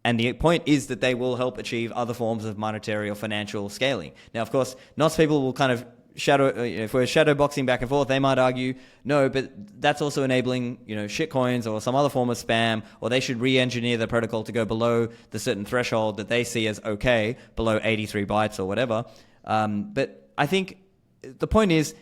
And the point is that they will help achieve other forms of monetary or financial scaling. Now, of course, NOTS people will kind of if we're shadow boxing back and forth, they might argue, no, but that's also enabling, shitcoins or some other form of spam, or they should re-engineer the protocol to go below the certain threshold that they see as okay, below 83 bytes or whatever. But I think the point is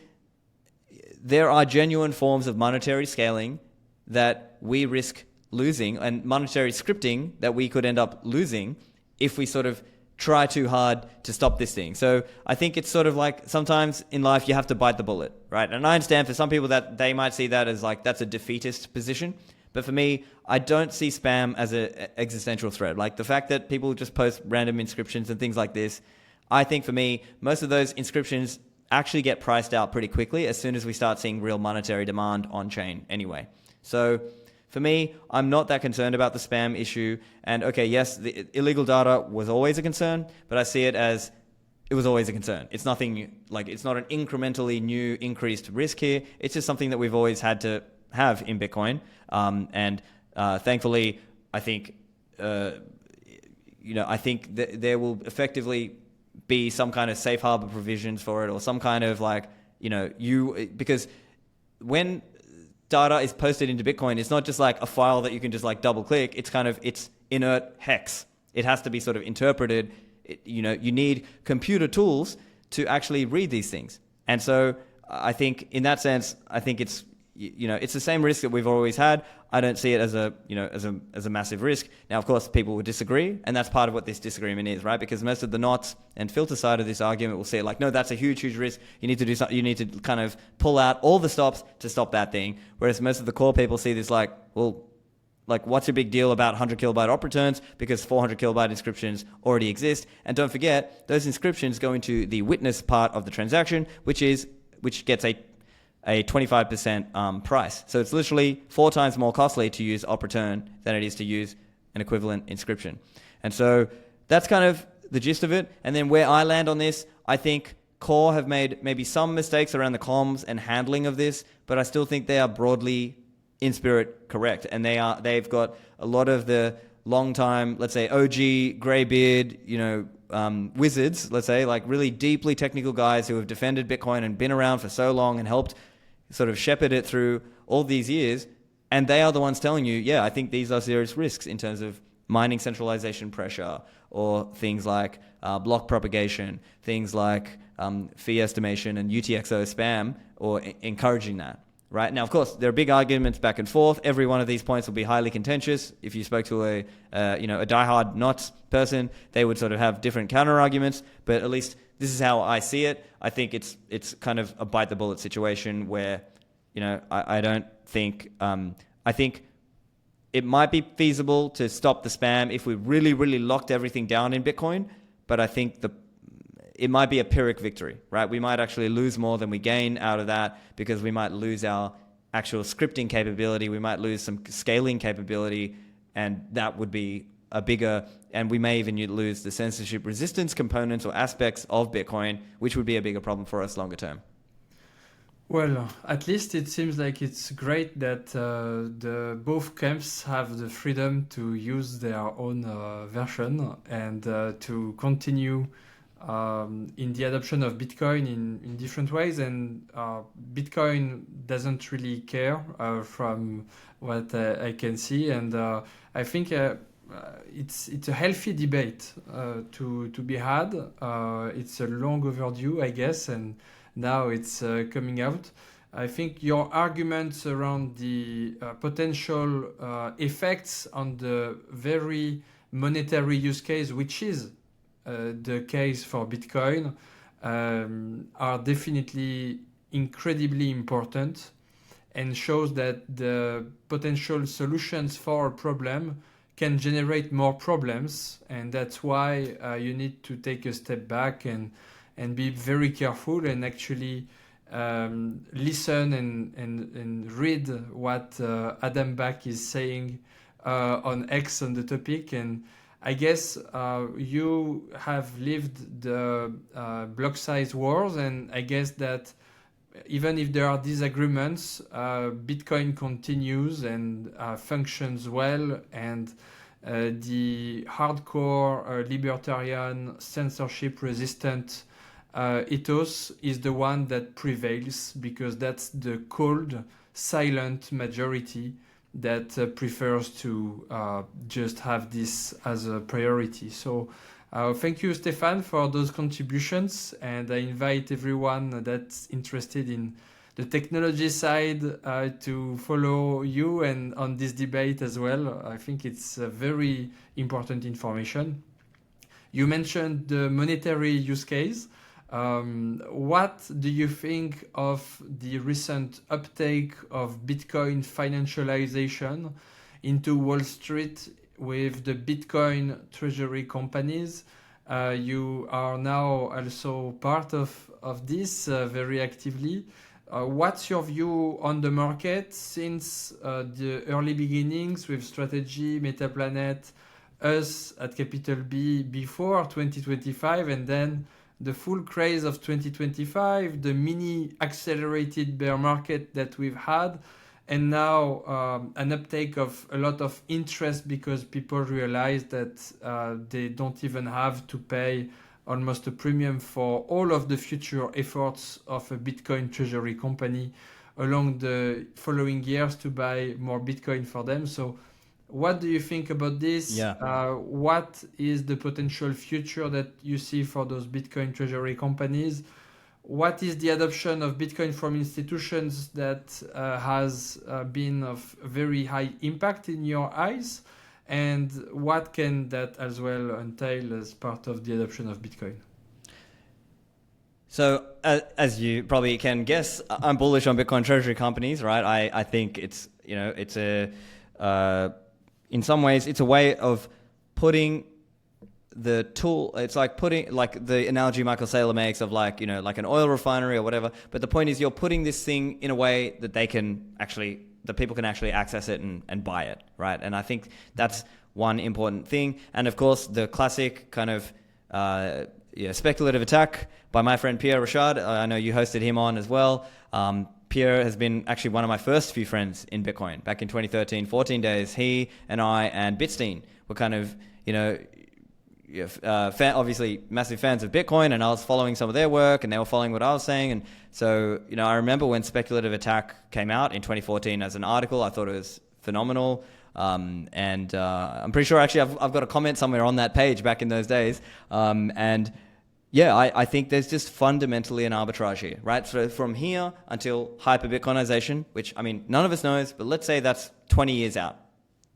there are genuine forms of monetary scaling that we risk losing and monetary scripting that we could end up losing if we sort of try too hard to stop this thing. So I think it's sort of like sometimes in life you have to bite the bullet, right? And I understand for some people that they might see that as like that's a defeatist position. But for me, I don't see spam as an existential threat. Like the fact that people just post random inscriptions and things like this, I think for me, most of those inscriptions actually get priced out pretty quickly as soon as we start seeing real monetary demand on chain anyway. So for me, I'm not that concerned about the spam issue. And okay, yes, the illegal data was always a concern, but I see it as it was always a concern. It's nothing like, it's not an incrementally new increased risk here. It's just something that we've always had to have in Bitcoin. Thankfully, I think, I think that there will effectively be some kind of safe harbor provisions for it or some kind of like, because when data is posted into Bitcoin, it's not just like a file that you can just like double click. It's kind of, it's inert hex. It has to be sort of interpreted. You need computer tools to actually read these things. And so I think in that sense, I think it's, it's the same risk that we've always had. I don't see it as a massive risk. Now, of course, people will disagree, and that's part of what this disagreement is, right? Because most of the knots and filter side of this argument will say like, no, that's a huge, huge risk. You need to do something. You need to kind of pull out all the stops to stop that thing. Whereas most of the core people see this like, well, like what's your big deal about 100 kilobyte op returns because 400 kilobyte inscriptions already exist. And don't forget, those inscriptions go into the witness part of the transaction, which gets a 25% price. So it's literally 4 times more costly to use op return than it is to use an equivalent inscription. And so that's kind of the gist of it. And then where I land on this, I think Core have made maybe some mistakes around the comms and handling of this, but I still think they are broadly in spirit correct. And they've got a lot of the long time, let's say OG, graybeard, wizards, let's say, like really deeply technical guys who have defended Bitcoin and been around for so long and helped sort of shepherd it through all these years. And they are the ones telling you, yeah, I think these are serious risks in terms of mining centralization pressure or things like block propagation, things like fee estimation and UTXO spam or encouraging that. Right now, of course, there are big arguments back and forth. Every one of these points will be highly contentious. If you spoke to a diehard NOTS person, they would sort of have different counter arguments. But at least this is how I see it. I think it's kind of a bite the bullet situation where I don't think, I think it might be feasible to stop the spam if we really, really locked everything down in Bitcoin. But I think it might be a Pyrrhic victory, right? We might actually lose more than we gain out of that because we might lose our actual scripting capability. We might lose some scaling capability, and that would be a bigger, and we may even lose the censorship resistance components or aspects of Bitcoin, which would be a bigger problem for us longer term. Well, at least it seems like it's great that both camps have the freedom to use their own version and to continue in the adoption of Bitcoin in different ways. And Bitcoin doesn't really care from what I can see. And I think it's a healthy debate to be had. It's a long overdue, I guess, and now it's coming out. I think your arguments around the potential effects on the very monetary use case, which is the case for Bitcoin, are definitely incredibly important and shows that the potential solutions for a problem can generate more problems, and that's why you need to take a step back and be very careful and actually listen and read what Adam Back is saying on X on the topic. And I guess you have lived the block size wars, and I guess that even if there are disagreements, Bitcoin continues and functions well, and the hardcore libertarian censorship resistant ethos is the one that prevails, because that's the cold, silent majority that prefers to just have this as a priority. So thank you, Stephan, for those contributions, and I invite everyone that's interested in the technology side to follow you and on this debate as well. I think it's very important information. You mentioned the monetary use case. What do you think of the recent uptake of Bitcoin financialization into Wall Street with the Bitcoin Treasury companies? You are now also part of this very actively. What's your view on the market since the early beginnings with Strategy, Metaplanet, us at Capital B before 2025, and then the full craze of 2025, the mini accelerated bear market that we've had, and now an uptake of a lot of interest because people realize that they don't even have to pay almost a premium for all of the future efforts of a Bitcoin treasury company along the following years to buy more Bitcoin for them. So what do you think about this? Yeah. What is the potential future that you see for those Bitcoin treasury companies? What is the adoption of Bitcoin from institutions that has been of very high impact in your eyes? And what can that as well entail as part of the adoption of Bitcoin? So as you probably can guess, I'm bullish on Bitcoin treasury companies, right? I think it's, it's a, in some ways, it's a way of putting the tool. It's like putting, like the analogy Michael Saylor makes of like an oil refinery or whatever. But the point is you're putting this thing in a way that the people can actually access it and buy it, right? And I think that's one important thing. And of course, the classic kind of speculative attack by my friend Pierre Richard. I know you hosted him on as well. Pierre has been actually one of my first few friends in Bitcoin. Back in 2013, 14 days, he and I and Bitstein were kind of, obviously massive fans of Bitcoin, and I was following some of their work and they were following what I was saying. And so, I remember when Speculative Attack came out in 2014 as an article, I thought it was phenomenal. And I'm pretty sure actually I've got a comment somewhere on that page back in those days. I think there's just fundamentally an arbitrage here, right? So from here until hyper-Bitcoinization, which, none of us knows, but let's say that's 20 years out,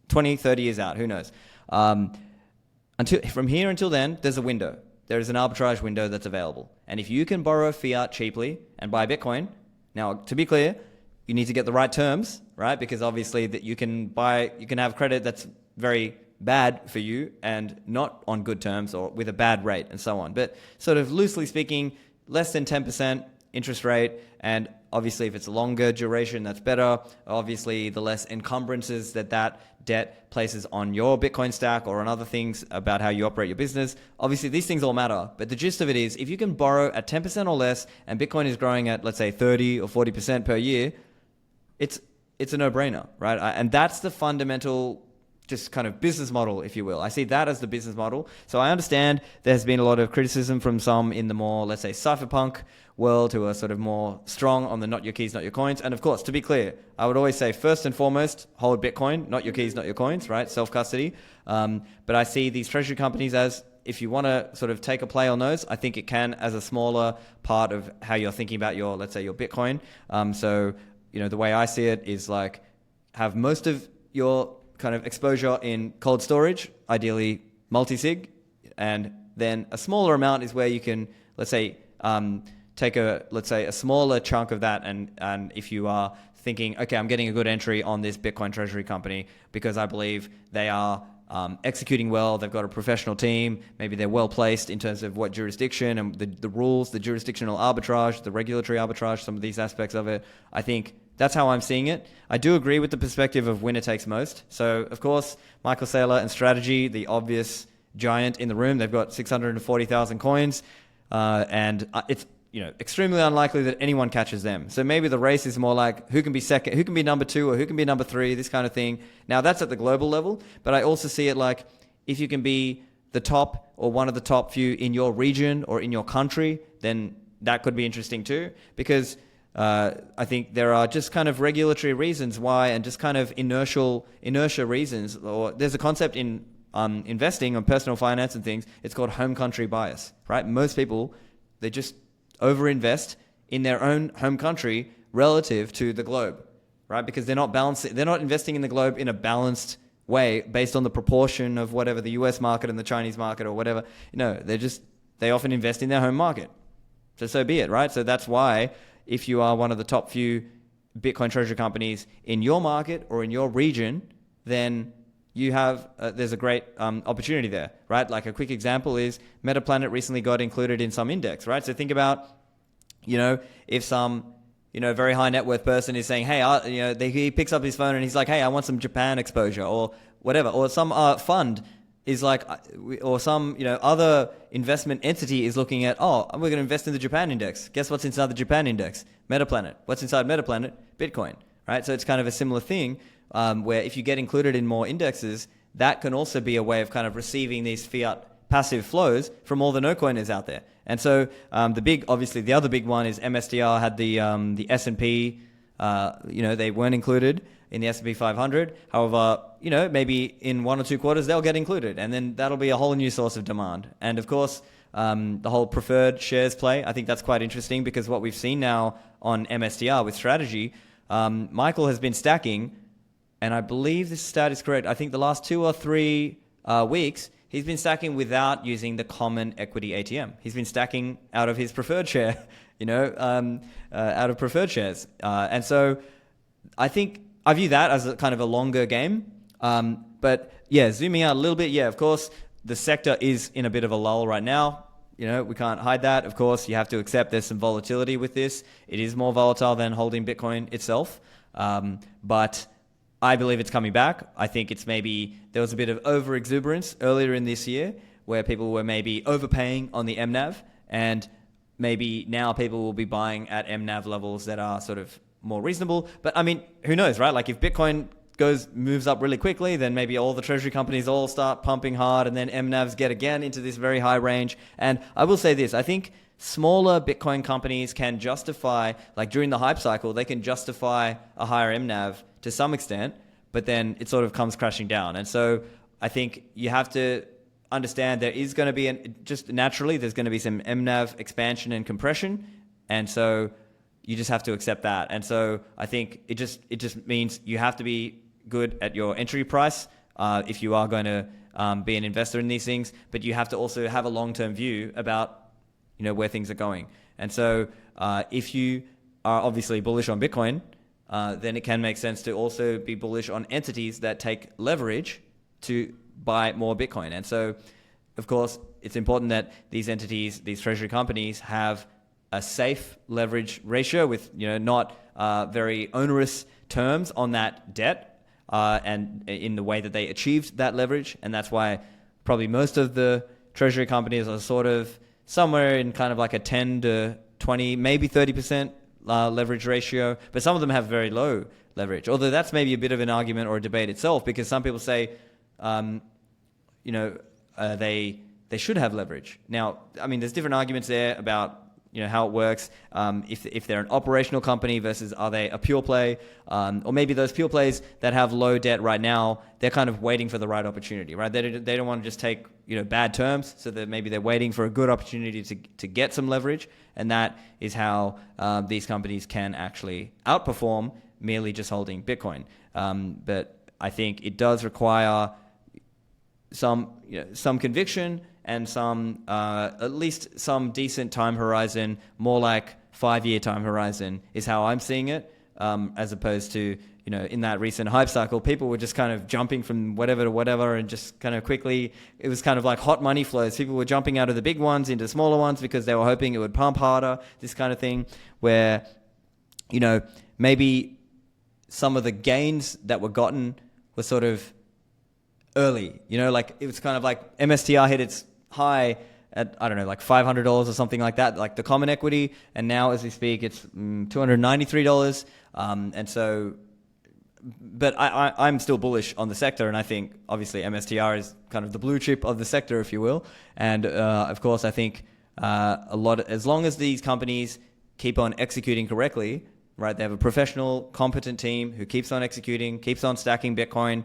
20, 30 years out, who knows? From here until then, there's a window. There is an arbitrage window that's available. And if you can borrow fiat cheaply and buy Bitcoin, now, to be clear, you need to get the right terms, right? Because obviously that you can have credit that's very bad for you and not on good terms or with a bad rate and so on. But sort of loosely speaking, less than 10% interest rate, and obviously if it's a longer duration, that's better. Obviously, the less encumbrances that debt places on your Bitcoin stack or on other things about how you operate your business. Obviously, these things all matter, but the gist of it is if you can borrow at 10% or less and Bitcoin is growing at, let's say, 30 or 40% per year, it's a no-brainer, right? And that's the fundamental just kind of business model, if you will. I see that as the business model. So I understand there's been a lot of criticism from some in the more, let's say, cypherpunk world who are sort of more strong on the not your keys, not your coins. And of course, to be clear, I would always say first and foremost, hold Bitcoin, not your keys, not your coins, right? Self-custody. But I see these treasury companies as, if you want to sort of take a play on those, I think it can as a smaller part of how you're thinking about your, let's say, your Bitcoin. So, the way I see it is like have most of your kind of exposure in cold storage, ideally multi-sig, and then a smaller amount is where you can, let's say, take a smaller chunk of that, and if you are thinking, okay, I'm getting a good entry on this Bitcoin treasury company because I believe they are executing well, they've got a professional team, maybe they're well placed in terms of what jurisdiction and the rules, the jurisdictional arbitrage, the regulatory arbitrage, some of these aspects of it. I think that's how I'm seeing it. I do agree with the perspective of winner takes most. So, of course, Michael Saylor and Strategy, the obvious giant in the room, they've got 640,000 coins, and it's extremely unlikely that anyone catches them. So maybe the race is more like who can be second, who can be number 2, or who can be number 3, this kind of thing. Now, that's at the global level, but I also see it like if you can be the top or one of the top few in your region or in your country, then that could be interesting too, because I think there are just kind of regulatory reasons why, and just kind of inertia reasons, or there's a concept in investing on personal finance and things, it's called home country bias, right? Most people, they just overinvest in their own home country relative to the globe, right? Because they're not investing in the globe in a balanced way based on the proportion of whatever the US market and the Chinese market or whatever. They often invest in their home market. So be it, right? So that's why if you are one of the top few Bitcoin treasury companies in your market or in your region, then you have there's a great opportunity there, right? Like a quick example is Metaplanet recently got included in some index, right? So think about, if some, very high net worth person is saying, hey, he picks up his phone and he's like, hey, I want some Japan exposure or whatever, or some fund is like, or some, other investment entity is looking at, we're going to invest in the Japan index. Guess what's inside the Japan index? Metaplanet. What's inside Metaplanet? Bitcoin, right? So it's kind of a similar thing where if you get included in more indexes, that can also be a way of kind of receiving these fiat passive flows from all the no coiners out there. And so the other big one is MSTR had the S&P, they weren't included in the S&P 500. However, maybe in 1 or 2 quarters, they'll get included. And then that'll be a whole new source of demand. And of course, the whole preferred shares play, I think that's quite interesting because what we've seen now on MSTR with Strategy, Michael has been stacking, and I believe this stat is correct. I think the last 2 or 3 weeks, he's been stacking without using the common equity ATM. He's been stacking out of his preferred share, out of preferred shares. And so I think I view that as a kind of a longer game. But yeah, zooming out a little bit, of course, the sector is in a bit of a lull right now. We can't hide that. Of course, you have to accept there's some volatility with this. It is more volatile than holding Bitcoin itself. But I believe it's coming back. I think it's maybe there was a bit of over exuberance earlier in this year where people were maybe overpaying on the MNAV, and maybe now people will be buying at MNAV levels that are sort of more reasonable. But I mean, who knows, right? Like if Bitcoin moves up really quickly, then maybe all the treasury companies all start pumping hard, and then MNAVs get again into this very high range. And I will say this, I think smaller Bitcoin companies can justify, like during the hype cycle, they can justify a higher MNAV to some extent, but then it sort of comes crashing down. And so I think you have to understand there is going to be just naturally, there's going to be some MNAV expansion and compression. And so you just have to accept that. And so I think it just means you have to be good at your entry price if you are going to be an investor in these things, but you have to also have a long-term view about where things are going. And so if you are obviously bullish on Bitcoin, then it can make sense to also be bullish on entities that take leverage to buy more Bitcoin. And so, of course, it's important that these entities, these treasury companies, have a safe leverage ratio with not very onerous terms on that debt and in the way that they achieved that leverage. And that's why probably most of the treasury companies are sort of somewhere in kind of like a 10 to 20, maybe 30% leverage ratio, but some of them have very low leverage. Although that's maybe a bit of an argument or a debate itself, because some people say, they should have leverage. Now, I mean, there's different arguments there about how it works. If they're an operational company versus are they a pure play, or maybe those pure plays that have low debt right now, they're kind of waiting for the right opportunity, right? They don't want to just take bad terms, so that maybe they're waiting for a good opportunity to get some leverage, and that is how these companies can actually outperform merely just holding Bitcoin. But I think it does require some conviction and some at least some decent time horizon, more like 5-year time horizon is how I'm seeing it, as opposed to in that recent hype cycle, people were just kind of jumping from whatever to whatever, and just kind of quickly, it was kind of like hot money flows. People were jumping out of the big ones into smaller ones because they were hoping it would pump harder, this kind of thing, where maybe some of the gains that were gotten were sort of early, like it was kind of like MSTR hit its high at, I don't know, like $500 or something like that, like the common equity. And now as we speak, it's $293. And so, but I'm still bullish on the sector. And I think obviously MSTR is kind of the blue chip of the sector, if you will. And of course, I think as long as these companies keep on executing correctly, right? They have a professional, competent team who keeps on executing, keeps on stacking Bitcoin,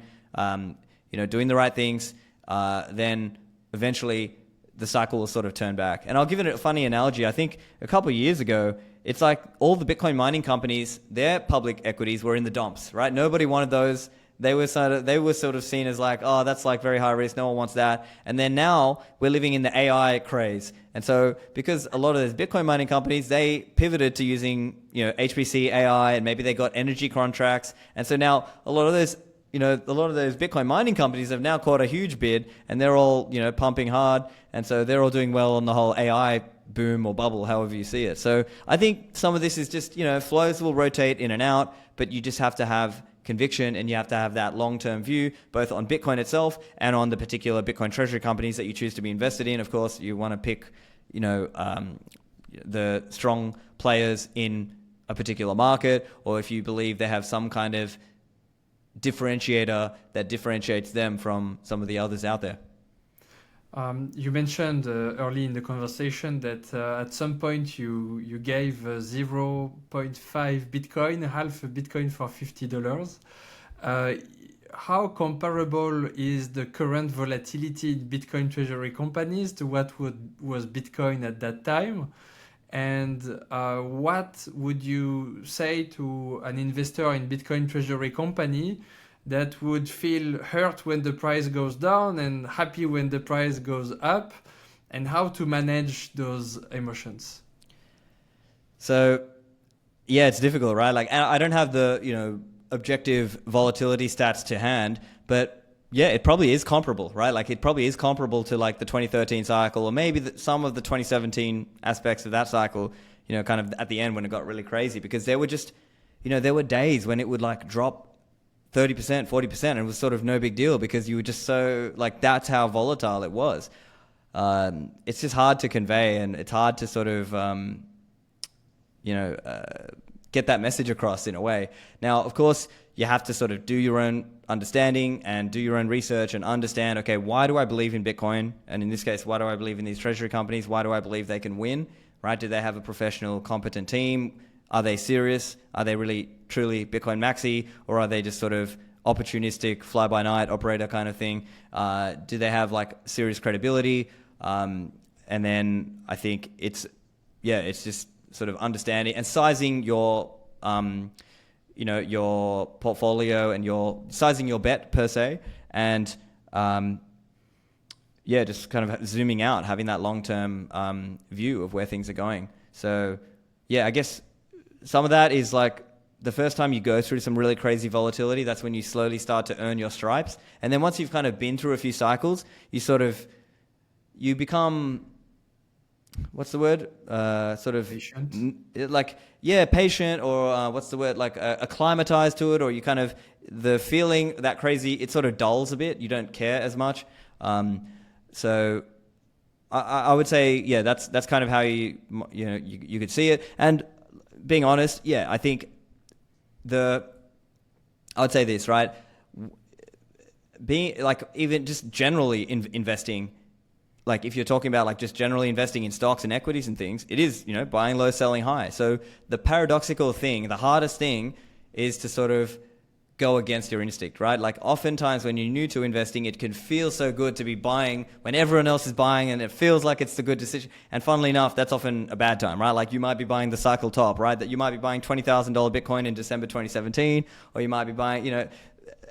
doing the right things, then eventually the cycle will sort of turn back. And I'll give it a funny analogy. I think a couple of years ago, it's like all the Bitcoin mining companies, their public equities were in the dumps, right? Nobody wanted those. They were sort of seen as like, oh, that's like very high risk. No one wants that. And then now we're living in the AI craze. And so because a lot of those Bitcoin mining companies, they pivoted to using, HPC AI, and maybe they got energy contracts. And so now a lot of those Bitcoin mining companies have now caught a huge bid, and they're all, pumping hard. And so they're all doing well on the whole AI boom or bubble, however you see it. So I think some of this is just, flows will rotate in and out, but you just have to have conviction, and you have to have that long-term view, both on Bitcoin itself and on the particular Bitcoin treasury companies that you choose to be invested in. Of course, you want to pick, the strong players in a particular market, or if you believe they have some kind of differentiator that differentiates them from some of the others out there. You mentioned early in the conversation that at some point you gave 0.5 Bitcoin, half a Bitcoin for $50. How comparable is the current volatility in Bitcoin treasury companies to what was Bitcoin at that time? And what would you say to an investor in Bitcoin treasury company that would feel hurt when the price goes down and happy when the price goes up, and how to manage those emotions? So, yeah, it's difficult, right? Like, I don't have the, objective volatility stats to hand, but yeah, it probably is comparable, right? Like, it probably is comparable to like the 2013 cycle, or maybe some of the 2017 aspects of that cycle, kind of at the end when it got really crazy, because there were just, there were days when it would like drop 30%, 40%, and it was sort of no big deal because you were just so, like, that's how volatile it was. It's just hard to convey, and it's hard to sort of, get that message across in a way. Now, of course, you have to sort of do your own understanding and do your own research and understand, okay, why do I believe in Bitcoin? And in this case, why do I believe in these treasury companies? Why do I believe they can win, right? Do they have a professional, competent team? Are they serious? Are they really, truly Bitcoin maxi? Or are they just sort of opportunistic, fly-by-night operator kind of thing? Do they have like serious credibility? And then I think it's just sort of understanding and sizing your, your portfolio and sizing your bet per se. And just kind of zooming out, having that long-term view of where things are going. So, yeah, I guess some of that is like the first time you go through some really crazy volatility, that's when you slowly start to earn your stripes. And then once you've kind of been through a few cycles, you become, what's the word? Patient. Patient, or what's the word? Like acclimatized to it, or you kind of, the feeling that crazy, it sort of dulls a bit. You don't care as much. So I would say, yeah, that's kind of how you could see it. And being honest, yeah, I think I would say this, right? Being like, even just generally investing, like if you're talking about like just generally investing in stocks and equities and things, it is, buying low, selling high. So the paradoxical thing, the hardest thing is to sort of go against your instinct, right? Like oftentimes when you're new to investing, it can feel so good to be buying when everyone else is buying and it feels like it's the good decision. And funnily enough, that's often a bad time, right? Like you might be buying the cycle top, right? That you might be buying $20,000 Bitcoin in December 2017, or you might be buying,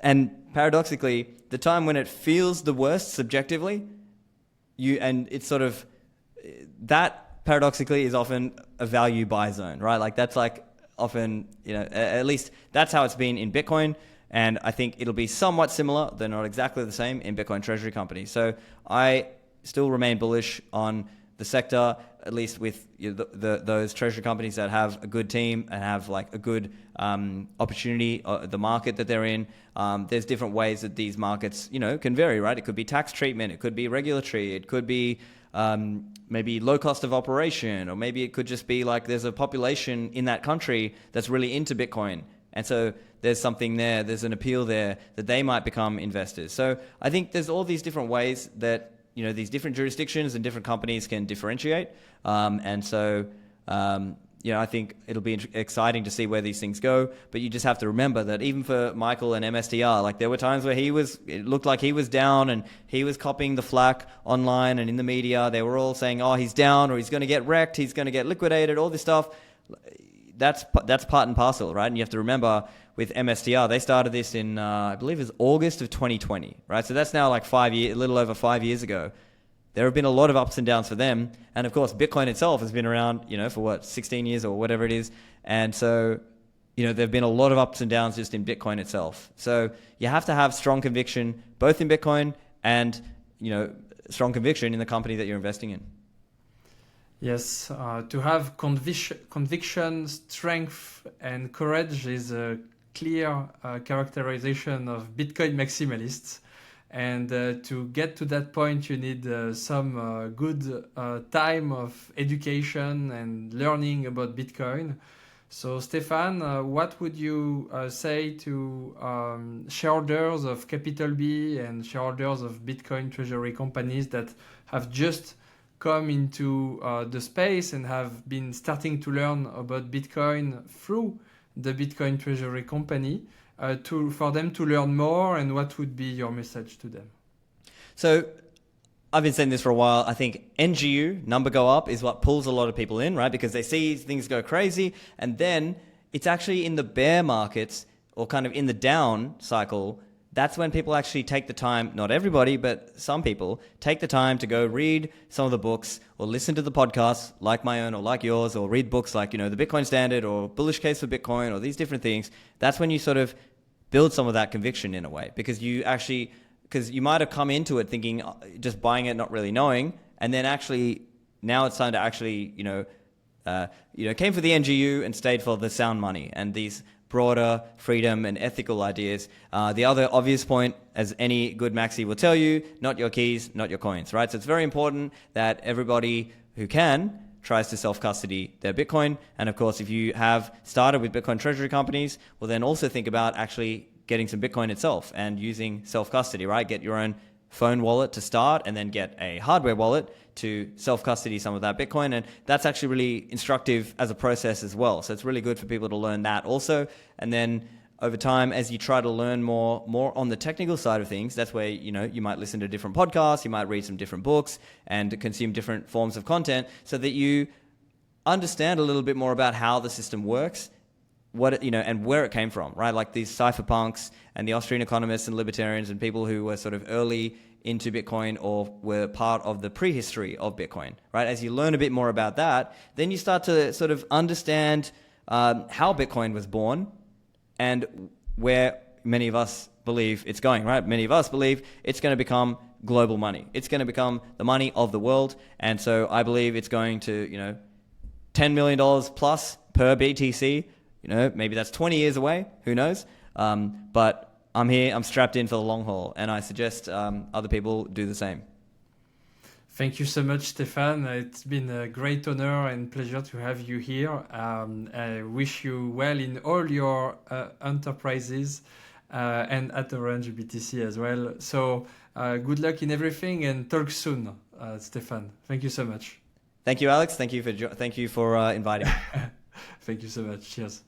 and paradoxically, the time when it feels the worst subjectively, it's sort of, that paradoxically is often a value buy zone, right? Like that's like often, at least that's how it's been in Bitcoin. And I think it'll be somewhat similar. They're not exactly the same in Bitcoin Treasury companies. So I still remain bullish on the sector, at least with those treasury companies that have a good team and have like a good opportunity, the market that they're in. There's different ways that these markets, can vary, right? It could be tax treatment, it could be regulatory, it could be maybe low cost of operation, or maybe it could just be like there's a population in that country that's really into Bitcoin. And so there's something there, there's an appeal there that they might become investors. So I think there's all these different ways that, these different jurisdictions and different companies can differentiate. I think it'll be exciting to see where these things go. But you just have to remember that even for Michael and MSTR, like there were times where it looked like he was down and he was copying the flack online and in the media. They were all saying, oh, he's down, or he's going to get wrecked, he's going to get liquidated, all this stuff. That's part and parcel, right? And you have to remember with MSTR, they started this in, I believe it was August of 2020, right? So that's now like a little over 5 years ago. There have been a lot of ups and downs for them. And of course, Bitcoin itself has been around, for 16 years or whatever it is. And so, there have been a lot of ups and downs just in Bitcoin itself. So you have to have strong conviction, both in Bitcoin and, strong conviction in the company that you're investing in. Yes, to have conviction, strength, and courage is a clear characterization of Bitcoin maximalists. And to get to that point, you need some good time of education and learning about Bitcoin. So, Stephan, what would you say to shareholders of Capital B and shareholders of Bitcoin Treasury companies that have just come into the space and have been starting to learn about Bitcoin through the Bitcoin Treasury company, for them to learn more, and what would be your message to them? So I've been saying this for a while. I think NGU, number go up, is what pulls a lot of people in, right? Because they see things go crazy, and then it's actually in the bear markets, or kind of in the down cycle, that's when people actually take the time, not everybody, but some people, take the time to go read some of the books or listen to the podcasts like my own or like yours, or read books like, the Bitcoin Standard or Bullish Case for Bitcoin or these different things. That's when you sort of build some of that conviction in a way, because you might have come into it thinking, just buying it, not really knowing, and then actually now it's time to actually, came for the NGU and stayed for the sound money and these broader freedom and ethical ideas. The other obvious point, as any good maxi will tell you, not your keys, not your coins, right? So it's very important that everybody who can tries to self-custody their Bitcoin. And of course, if you have started with Bitcoin Treasury companies, well, then also think about actually getting some Bitcoin itself and using self-custody, right? Get your own phone wallet to start, and then get a hardware wallet to self-custody some of that Bitcoin. And that's actually really instructive as a process as well. So it's really good for people to learn that also. And then over time, as you try to learn more on the technical side of things, that's where, you might listen to different podcasts, you might read some different books and consume different forms of content so that you understand a little bit more about how the system works, and where it came from, right? Like these cypherpunks and the Austrian economists and libertarians and people who were sort of early into Bitcoin or were part of the prehistory of Bitcoin, right? As you learn a bit more about that, then you start to sort of understand how Bitcoin was born and where many of us believe it's going, right? Many of us believe it's going to become global money. It's going to become the money of the world. And so I believe it's going to, $10 million plus per BTC. Maybe that's 20 years away. Who knows? But I'm here. I'm strapped in for the long haul. And I suggest other people do the same. Thank you so much, Stephan. It's been a great honor and pleasure to have you here. I wish you well in all your enterprises and at Orange BTC as well. So good luck in everything and talk soon, Stephan. Thank you so much. Thank you, Alex. Thank you for inviting me. Thank you so much. Cheers.